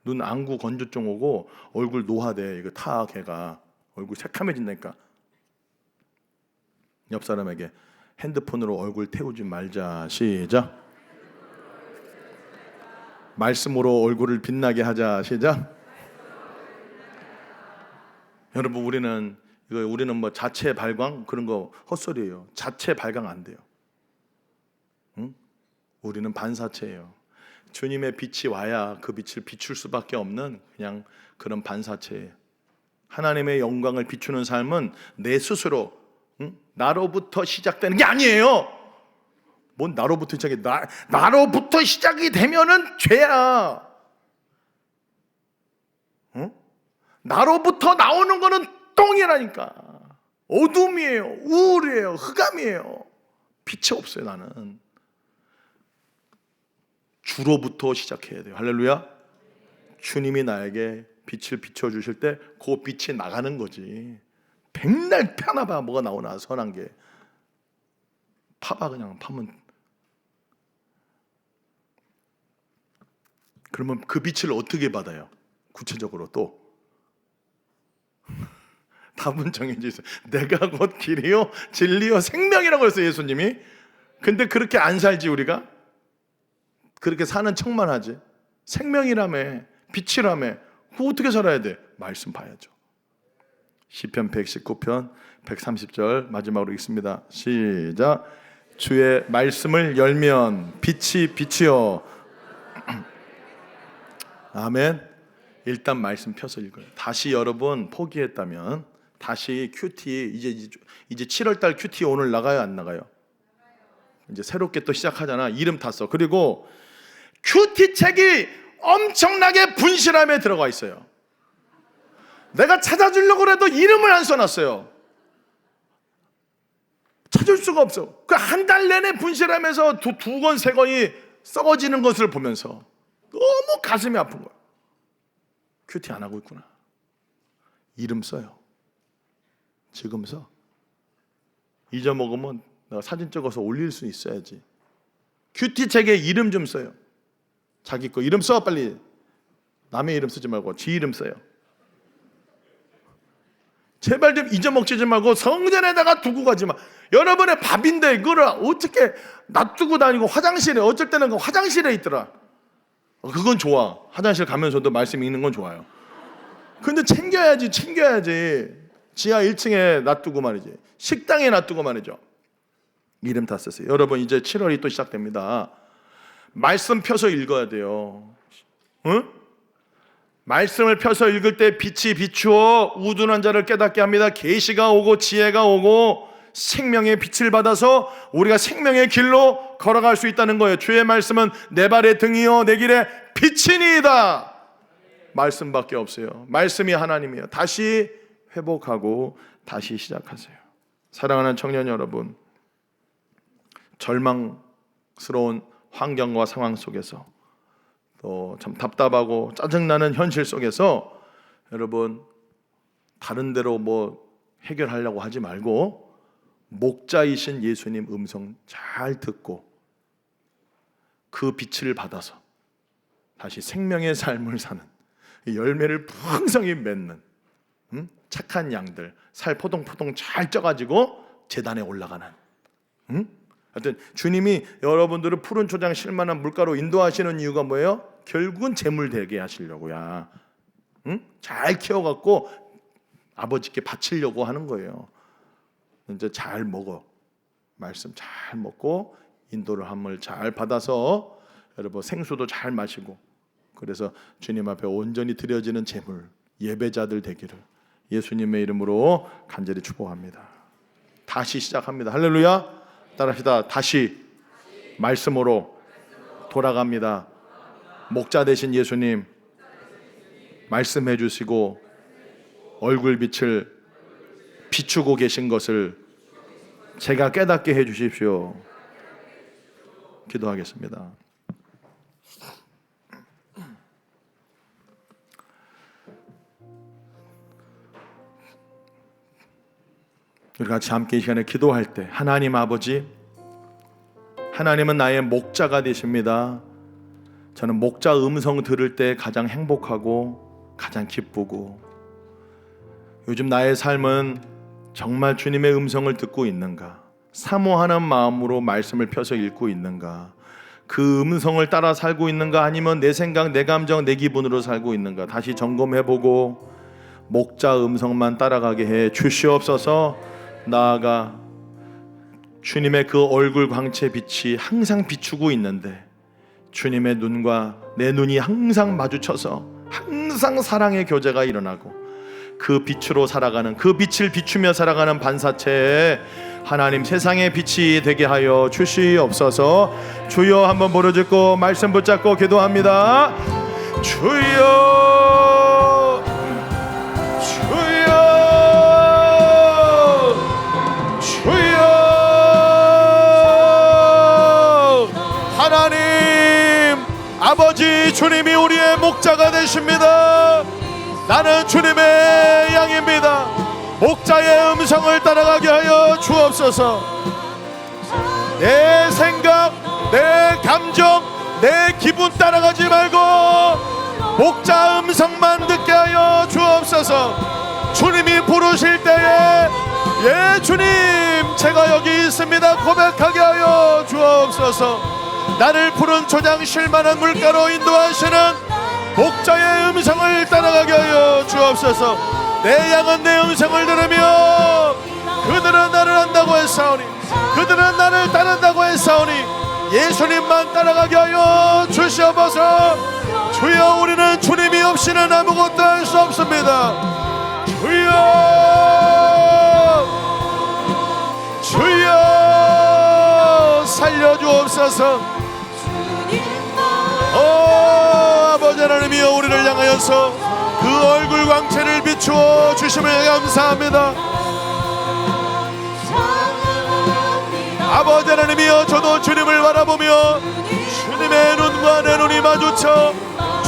눈 안구 건조증 오고 얼굴 노화돼. 이거 타. 걔가 얼굴 새카매진다니까. 옆 사람에게 핸드폰으로 얼굴 태우지 말자. 시작. 말씀으로 얼굴을 빛나게 하자. 시작. 여러분, 우리는 뭐 자체 발광 그런 거 헛소리예요. 자체 발광 안 돼요. 응? 우리는 반사체예요. 주님의 빛이 와야 그 빛을 비출 수밖에 없는 그냥 그런 반사체예요. 하나님의 영광을 비추는 삶은 내 스스로, 나로부터 시작되는 게 아니에요. 뭔 나로부터 시작이? 나로부터 시작이 되면은 죄야. 나로부터 나오는 거는 똥이라니까. 어둠이에요. 우울이에요. 흑암이에요. 빛이 없어요. 나는 주로부터 시작해야 돼요. 할렐루야. 주님이 나에게 빛을 비춰주실 때 그 빛이 나가는 거지. 백날 펴나봐. 뭐가 나오나. 선한 게 파봐. 그냥 파면. 그러면 그 빛을 어떻게 받아요? 구체적으로 또 답은 정해져 있어요. 내가 곧 길이요 진리요 생명이라고 했어요, 예수님이. 근데 그렇게 안 살지 우리가? 그렇게 사는 척만 하지. 생명이라며, 빛이라며. 그거 어떻게 살아야 돼? 말씀 봐야죠. 시편 119편 130절 마지막으로 읽습니다. 시작. 주의 말씀을 열면 빛이 빛이요. 아멘. 일단 말씀 펴서 읽어요. 다시 여러분 포기했다면 다시 큐티 이제 7월달 큐티 오늘 나가요, 안 나가요? 이제 새롭게 또 시작하잖아. 이름 탔어. 그리고 큐티 책이 엄청나게 분실함에 들어가 있어요. 내가 찾아주려고 해도 이름을 안 써놨어요. 찾을 수가 없어. 그 한 달 내내 분실하면서 두 권, 세 권이 썩어지는 것을 보면서 너무 가슴이 아픈 거야. 큐티 안 하고 있구나. 이름 써요. 지금 써. 잊어먹으면 내가 사진 찍어서 올릴 수 있어야지. 큐티 책에 이름 좀 써요. 자기 거 이름 써 빨리. 남의 이름 쓰지 말고 지 이름 써요. 제발 좀 잊어먹지 좀 말고 성전에다가 두고 가지 마. 여러분의 밥인데 이거를 어떻게 놔두고 다니고 화장실에 어쩔 때는 그 화장실에 있더라. 그건 좋아. 화장실 가면서도 말씀 읽는 건 좋아요. 근데 챙겨야지. 지하 1층에 놔두고 말이지. 식당에 놔두고 말이죠. 이름 다 썼어요. 여러분 이제 7월이 또 시작됩니다. 말씀 펴서 읽어야 돼요. 응? 말씀을 펴서 읽을 때 빛이 비추어 우둔한 자를 깨닫게 합니다. 계시가 오고 지혜가 오고 생명의 빛을 받아서 우리가 생명의 길로 걸어갈 수 있다는 거예요. 주의 말씀은 내 발의 등이요 내 길의 빛이니이다. 말씀밖에 없어요. 말씀이 하나님이에요. 다시 회복하고 다시 시작하세요. 사랑하는 청년 여러분, 절망스러운 환경과 상황 속에서 또 참 답답하고 짜증나는 현실 속에서 여러분 다른 데로 뭐 해결하려고 하지 말고 목자이신 예수님 음성 잘 듣고 그 빛을 받아서 다시 생명의 삶을 사는 열매를 풍성히 맺는 착한 양들 살 포동포동 잘 쪄가지고 제단에 올라가는 하여튼 주님이 여러분들을 푸른 초장 실만한 물가로 인도하시는 이유가 뭐예요? 결국은 재물 되게 하시려고야. 잘 키워갖고 아버지께 바치려고 하는 거예요. 이제 잘 먹어. 말씀 잘 먹고 인도를 함을 잘 받아서 여러분 생수도 잘 마시고 그래서 주님 앞에 온전히 드려지는 재물 예배자들 되기를 예수님의 이름으로 간절히 축복합니다. 다시 시작합니다. 할렐루야. 따라합시다. 다시 말씀으로 돌아갑니다. 목자 되신 예수님 말씀해 주시고 얼굴빛을 비추고 계신 것을 제가 깨닫게 해 주십시오. 기도하겠습니다. 우리 같이 함께 이 시간에 기도할 때 하나님 아버지, 하나님은 나의 목자가 되십니다. 저는 목자 음성 들을 때 가장 행복하고 가장 기쁘고 요즘 나의 삶은 정말 주님의 음성을 듣고 있는가? 사모하는 마음으로 말씀을 펴서 읽고 있는가? 그 음성을 따라 살고 있는가? 아니면 내 생각, 내 감정, 내 기분으로 살고 있는가? 다시 점검해보고 목자 음성만 따라가게 해 주시옵소서. 나아가 주님의 그 얼굴 광채 빛이 항상 비추고 있는데 주님의 눈과 내 눈이 항상 마주쳐서 항상 사랑의 교제가 일어나고 그 빛으로 살아가는, 그 빛을 비추며 살아가는 반사체에 하나님 세상의 빛이 되게 하여 주시옵소서. 주여 한번 부르짖고 말씀 붙잡고 기도합니다. 주여, 주여, 주여. 하나님 아버지, 주님이 우리의 목자가 되십니다. 나는 주님의 양입니다. 목자의 음성을 따라가게 하여 주옵소서. 내 생각, 내 감정, 내 기분 따라가지 말고 목자 음성만 듣게 하여 주옵소서. 주님이 부르실 때에 예 주님 제가 여기 있습니다 고백하게 하여 주옵소서. 나를 푸른 초장 쉴만한 물가로 인도하시는 목자의 음성을 따라가게 하여 주옵소서. 내 양은 내 음성을 들으며 그들은 나를 안다고 했사오니 그들은 나를 따른다고 했사오니 예수님만 따라가게 하여 주시옵소서. 주여 우리는 주님이 없이는 아무것도 할 수 없습니다. 주여 주여 살려주옵소서. 아버지 하나님이여 우리를 향하여서 그 얼굴 광채를 비추어 주심을 감사합니다. 아버지 하나님이여 저도 주님을 바라보며 주님의 눈과 내 눈이 마주쳐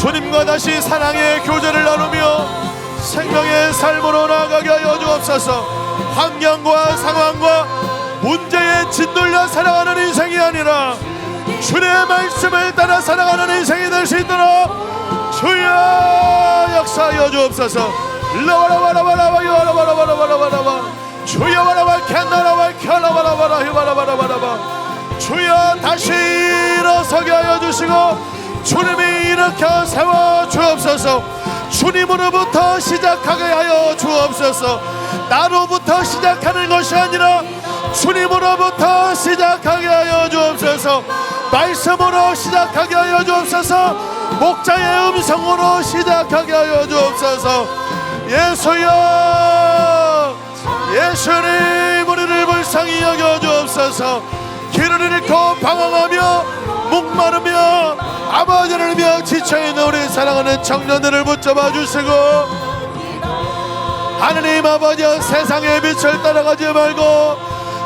주님과 다시 사랑의 교제를 나누며 생명의 삶으로 나아가게 하여 주옵소서. 환경과 상황과 문제에 짓눌려 살아가는 인생이 아니라 주님의 말씀을 따라 살아가는 인생이 될 수 있도록 주여 역사하여 주옵소서. 라바라바라바라바 유바라바라바라바라바라바 주여 바라바 캔나라바 켜라바라바라 히바라바라바라바 주여 다시 일어서게 하여 주시고 주님이 일으켜 세워 주옵소서. 주님으로부터 시작하게 하여 주옵소서. 나로부터 시작하는 것이 아니라 주님으로부터 시작하게 하여 주옵소서. 말씀으로 시작하게 하여 주옵소서. 목자의 음성으로 시작하게 하여 주옵소서. 예수여 예수님 우리를 불쌍히 여겨 주옵소서. 길을 잃고 방황하며 목마르며 아버지를 위하여 지쳐있는 우리 사랑하는 청년들을 붙잡아 주시고 하느님 아버지 세상의 빛을 따라가지 말고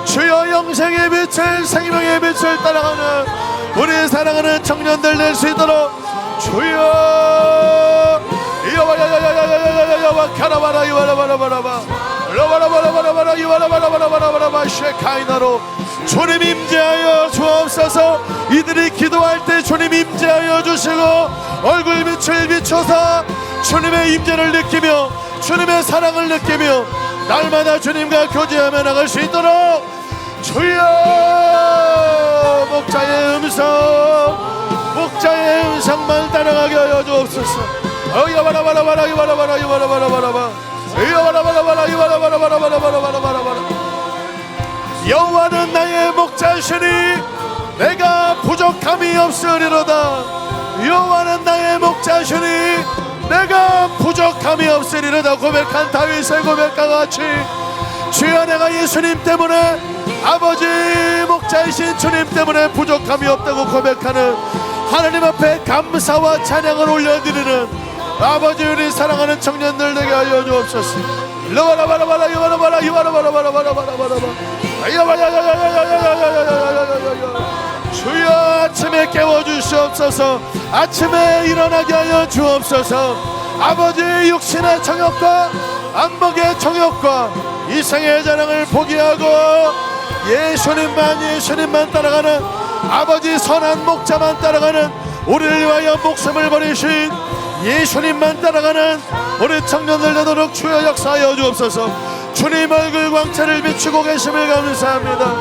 주여 영생의 빛을 생명의 빛을 따라가는 우리 사랑하는 청년들 될 수 있도록 주여 이여바야야야야야야야야야 카라바라 이와라바라바라바 라바라바라바라바라 이와라바라바라바라바라바 쉐카이나로 주님 임재하여 주옵소서. 이들이 기도할 때 주님 임재하여 주시고 얼굴 빛을 비춰서 주님의 임재를 느끼며 주님의 사랑을 느끼며 날마다 주님과 교제하며 나갈 수 있도록 주여 목자의 음성만 따라가게 하여 주옵소서. 이와라바라바라 이와라바라 이와라바라바라바 이와라바라바라 이와라바라바라바라바라바라바라 여호와는 나의 목자시니 내가 부족함이 없으리로다. 여호와는 나의 목자시니 내가 부족함이 없으리로다. 고백한 다윗의 고백과 같이 주여 내가 예수님 때문에 아버지 목자이신 주님 때문에 부족함이 없다고 고백하는 하나님 앞에 감사와 찬양을 올려드리는 아버지 우리 사랑하는 청년들 되게 하여 주옵소서. 라바라바라바라 이와라바라 이와라바라바라바라바라바라 주여 아침에 깨워주시옵소서. 아침에 일어나게 하여 주옵소서. 아버지 육신의 정욕과 안목의 정욕과 이생의 자랑을 포기하고 예수님만 따라가는 아버지 선한 목자만 따라가는 우리를 위하여 목숨을 버리신 예수님만 따라가는 우리 청년들 되도록 주여 역사하여 주옵소서. 주님 얼굴 광채를 비추고 계심을 감사합니다.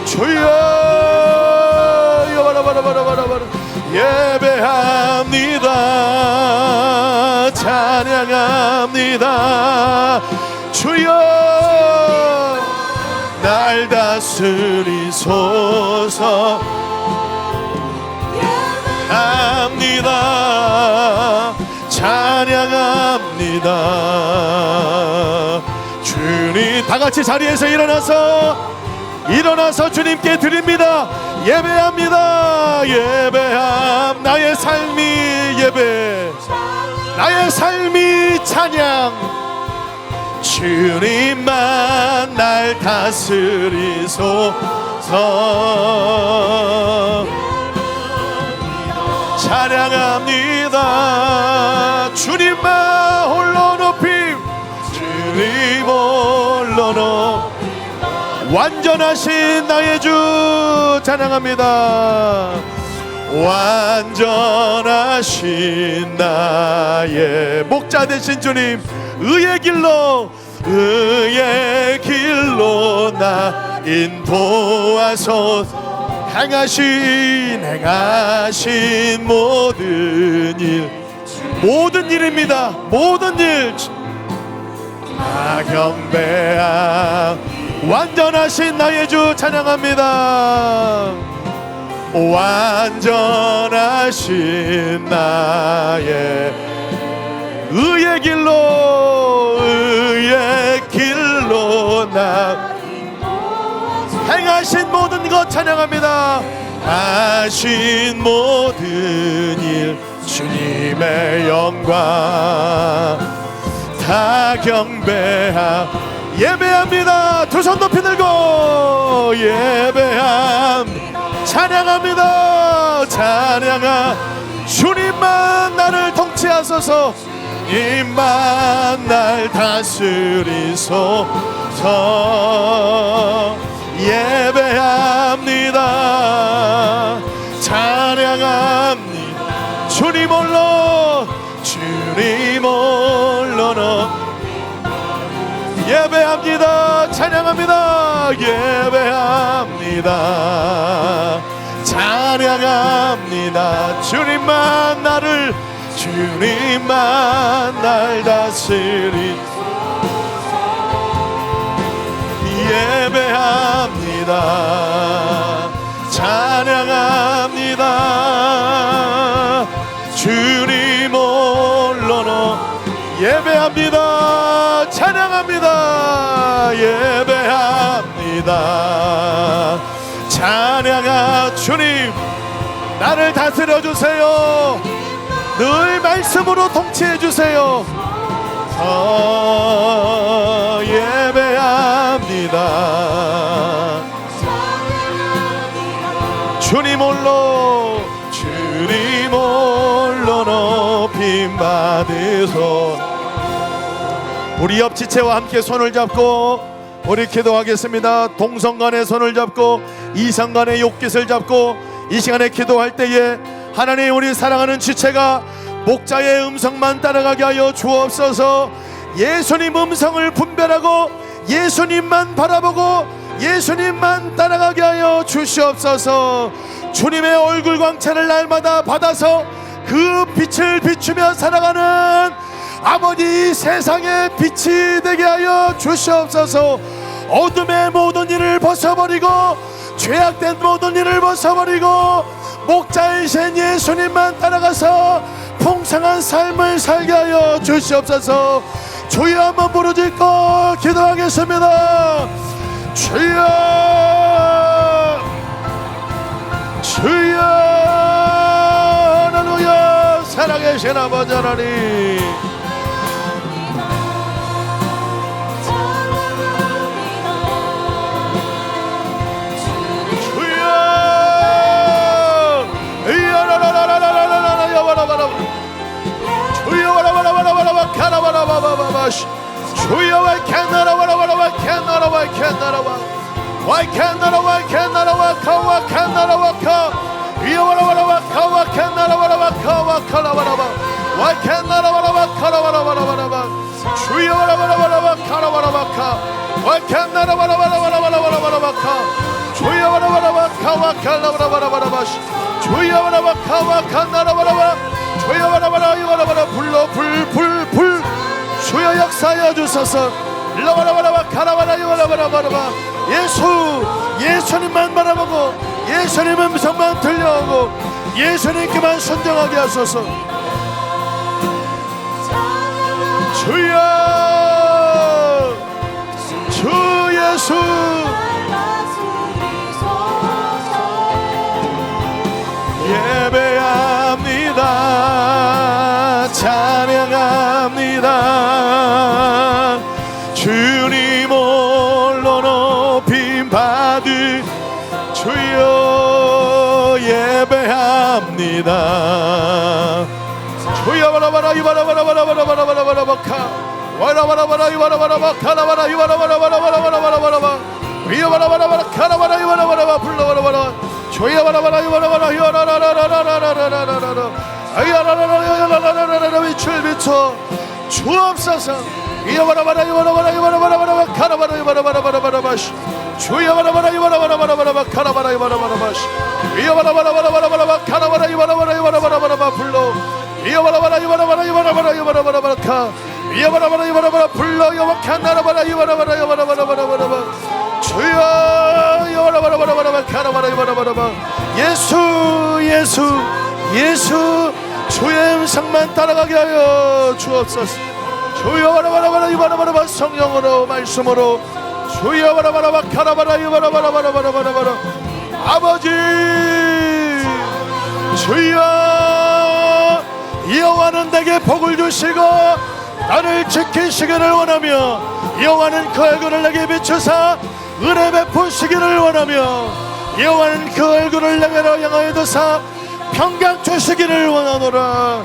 주여 바라바라바라바라 예배합니다. 찬양합니다. 주여 날 다스리소서. 합니다. 찬양합니다. 주님 다같이 자리에서 일어나서 주님께 드립니다. 예배합니다. 예배함 나의 삶이 예배 나의 삶이 찬양 주님만 날 다스리소서. 찬양합니다. 주님만 홀로 높임 주님 홀로 높임 완전하신 나의 주 찬양합니다. 완전하신 나의 목자 되신 주님, 의의 길로 나 인도하소서. 행하신 모든 일입니다. 모든 일 다 경배함. 완전하신 나의 주 찬양합니다. 완전하신 나의 의의 길로 나 행하신 모든 것 찬양합니다. 하신 모든 일 주님의 영광 다 경배함. 예배합니다. 두 손 높이 들고 예배함. 찬양합니다. 주님만 나를 통치하소서. 주님만 날 다스리소서. 예배합니다. 찬양합니다. 주님 홀로 예배합니다. 찬양합니다. 예배합니다. 찬양합니다. 주님만 날 다스리. 예배합니다. 찬양합니다. 주님 홀로 예배합니다. 찬양합니다. 예배합니다. 주님 나를 다스려 주세요. 늘 말씀으로 통치해 주세요. 예배합니다. 주님 홀로 높임 받으소. 우리 옆 지체와 함께 손을 잡고 우리 기도하겠습니다. 동성간의 손을 잡고 이성간의 욕깃을 잡고 이 시간에 기도할 때에 하나님, 우리 사랑하는 지체가 목자의 음성만 따라가게 하여 주옵소서. 예수님 음성을 분별하고 예수님만 바라보고 예수님만 따라가게 하여 주시옵소서. 주님의 얼굴 광채를 날마다 받아서 그 빛을 비추며 살아가는 아버지, 세상의 빛이 되게 하여 주시옵소서. 어둠의 모든 일을 벗어버리고 죄악된 모든 일을 벗어버리고 목자이신 예수님만 따라가서 풍성한 삶을 살게 하여 주시옵소서. 주여 한번 부르짖고 기도하겠습니다. 주여, 주여, 할렐루야. 살아계신 아버지 하나님, 주여, I cannot 불 주여 역사하여 주소서. 예수님만 바라보고 예수님 음성만 들려오고 예수님께만 순종하게 하소서. 주여, 주 예수, 예배합니다. 찬양합니다. 주님 홀로 높임 받으. 주여, 예배합니다. 주여, 바라바라 이바라바라바라바라바라바라바라바카 와라바라바라 이바라바라바카라바라 이바라바라바라바라바라바라바라 위바라바라바라 카라바라 이바라바라바 불러바라바라 주여, 바라바라 이바라바라 이바라라라라라 아야라라라라라라라라라라라라라라라라 빛을 비춰 주옵소서. 이여바라바라 이바라바라 이바라바라바라 가라바라 이바라바라바라바라바시 주여바라바라 이바라바라바라바라 가라바라 이바라바라바시 이여바라바라바라바라바라 가라바라 이바라바라 이바라바라바라 불러 이여바라바라 이바라바라 이바라바라 이바라바라바라 가 이여바라바라 이바라바라 불러 여호와께 나라바라 이바라바라 이바라바라바라바라 주여 이여바라바라바라바라 가라바라 이바라바라바 예수 예수 예수 주의 음성만 따라가게 하여 주옵소서. 주여 바라바라바라 이바라바라바 성령으로 말씀으로 주여 바라바라바 가라바라 이바라바라바라바라바라 아버지 주여 여호와는 내게 복을 주시고 나를 지키시기를 원하며 여호와는 그 얼굴을 내게 비추사 은혜 베푸시기를 원하며 여호와는 그 얼굴을 내게로 향하여 두사 평강 주시기를 원하노라.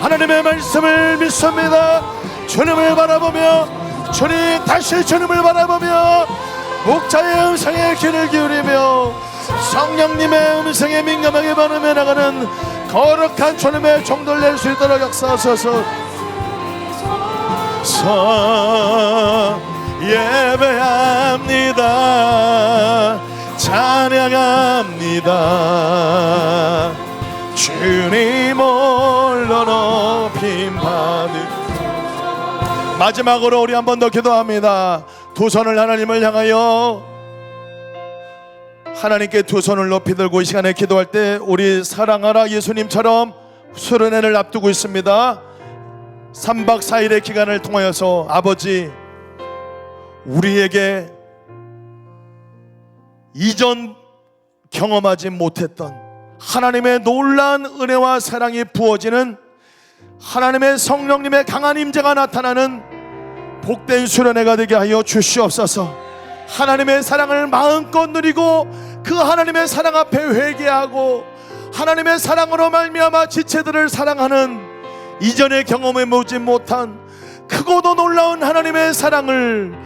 하나님의 말씀을 믿습니다. 주님을 바라보며 주님 다시 주님을 바라보며 목자의 음성에 귀를 기울이며 성령님의 음성에 민감하게 반응해 나가는 거룩한 주님의 종들 낼 수 있도록 역사하소서. 예배합니다. 찬양합니다. 주님 홀로 높임 받으. 마지막으로 우리 한 번 더 기도합니다. 두 손을 하나님을 향하여 하나님께 두 손을 높이 들고 이 시간에 기도할 때 우리 사랑하라 예수님처럼 수련회를 앞두고 있습니다. 3박 4일의 기간을 통하여서 아버지 우리에게 이전 경험하지 못했던 하나님의 놀라운 은혜와 사랑이 부어지는 하나님의 성령님의 강한 임재가 나타나는 복된 수련회가 되게 하여 주시옵소서. 하나님의 사랑을 마음껏 누리고 그 하나님의 사랑 앞에 회개하고 하나님의 사랑으로 말미암아 지체들을 사랑하는 이전에 경험해 보지 못한 크고도 놀라운 하나님의 사랑을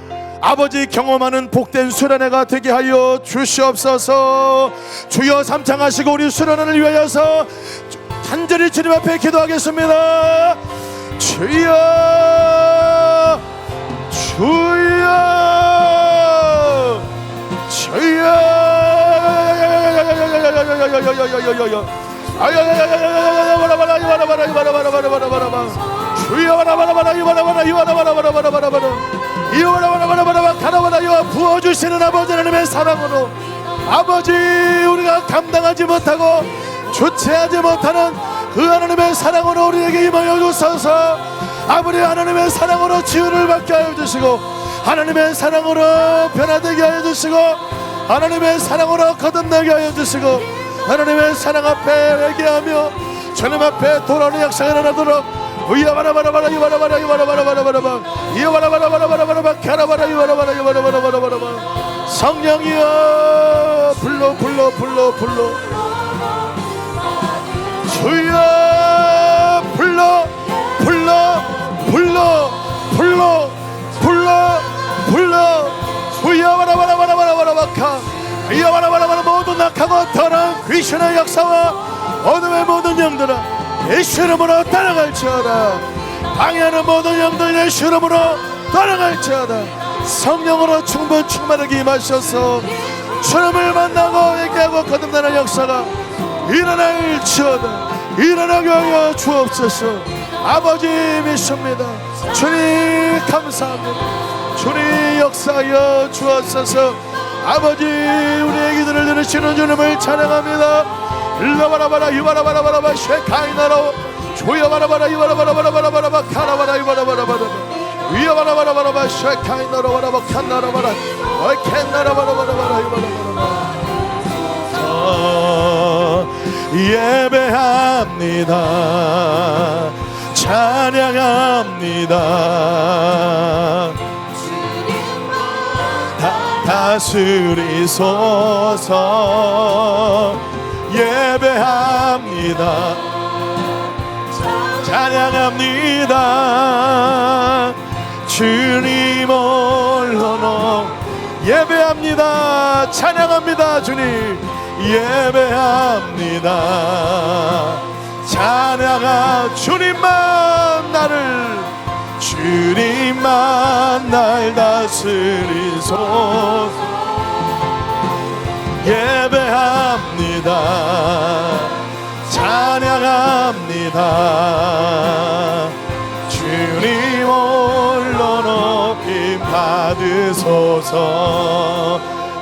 아버지 경험하는 복된 수련회가 되게 하여 주시옵소서. 주여 삼창하시고 우리 수련회를 위하여서 간절히 주님 앞에 기도하겠습니다. 주여 주여 주여 부어주시는 아버지 하나님의 사랑으로 아버지 우리가 감당하지 못하고 주체하지 못하는 그 하나님의 사랑으로 우리에게 임하여 주소서. 아버지 하나님의 사랑으로 치유를 받게 하여 주시고 하나님의 사랑으로 변화되게 하여 주시고 하나님의 사랑으로 거듭나게 하여 주시고 하나님의 사랑 앞에 회개하며 주님 앞에 돌아오는 역사가 일어나도록 이와라바라바라 이와라바라 이와라바라바라바라 이와라바라바라바라바라 가라바라 이와라바라 이와라바라바라바라 성령이여 불러 불러 불러 불러 주여 불러 불러 불러 불러 불러 불러 주여 바라바라바라바라바라바카 이와라바라바라 모든 낙하고 더러운 귀신의 역사와 어둠의 모든 영들아 예수 이름으로 따라갈지어다. 방해하는 모든 영들 예수 이름으로 따라갈지어다. 성령으로 충만하게 임하셔서 주님을 만나고 얘기하고 거듭나는 역사가 일어날지어다. 일어나게 하여 주옵소서. 아버지 믿습니다. 주님 감사합니다. 주님 역사하여 주옵소서. 아버지 우리의 기도를 들으시는 주님을 찬양합니다. 일라바라바라 이바라바라바라바 쉐카이나로 조여바라바라 이바라바라바라바라바라 카라바라 이바라바라바라 위아바라바라바라바 쉐카이나로 바라바 칸나라바라 어이캔나라바라바라바라 이바라바라바 예배합니다. 찬양합니다. 다스리소서. 예배합니다. 찬양합니다. 주님 홀로는 예배합니다. 찬양합니다. 주님 예배합니다. 찬양하 주님만 날 다스리소서. 예배합니다. 찬양합니다. 주님 홀로 높임 받으소서.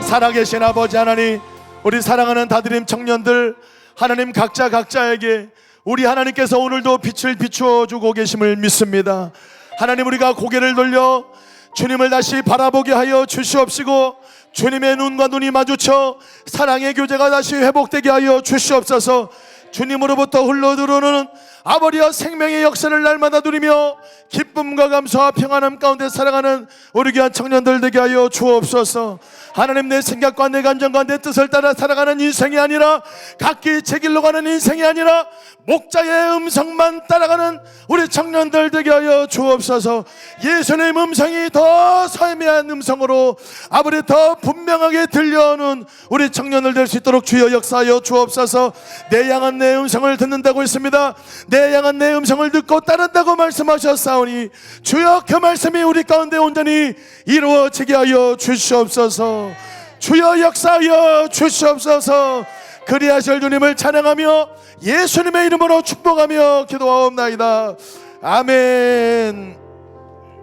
살아계신 아버지 하나님, 우리 사랑하는 다드림 청년들 하나님 각자에게 우리 하나님께서 오늘도 빛을 비추어 주고 계심을 믿습니다. 하나님, 우리가 고개를 돌려 주님을 다시 바라보게 하여 주시옵시고 주님의 눈과 눈이 마주쳐 사랑의 교제가 다시 회복되게 하여 주시옵소서. 주님으로부터 흘러들어오는 아버지와 생명의 역사를 날마다 누리며 기쁨과 감사와 평안함 가운데 살아가는 우리 귀한 청년들 되게 하여 주옵소서. 하나님, 내 생각과 내 감정과 내 뜻을 따라 살아가는 인생이 아니라 각기 제 길로 가는 인생이 아니라 목자의 음성만 따라가는 우리 청년들 되게 하여 주옵소서. 예수님 음성이 더 설매한 음성으로 아버지 더 분명하게 들려오는 우리 청년들 될 수 있도록 주여 역사하여 주옵소서. 내 양은 내 음성을 듣는다고 했습니다. 내 양은 내 음성을 듣고 따른다고 말씀하셨사오니 주여 그 말씀이 우리 가운데 온전히 이루어지게 하여 주시옵소서. 주여 역사하여 주시옵소서. 그리하실 주님을 찬양하며 예수님의 이름으로 축복하며 기도하옵나이다. 아멘.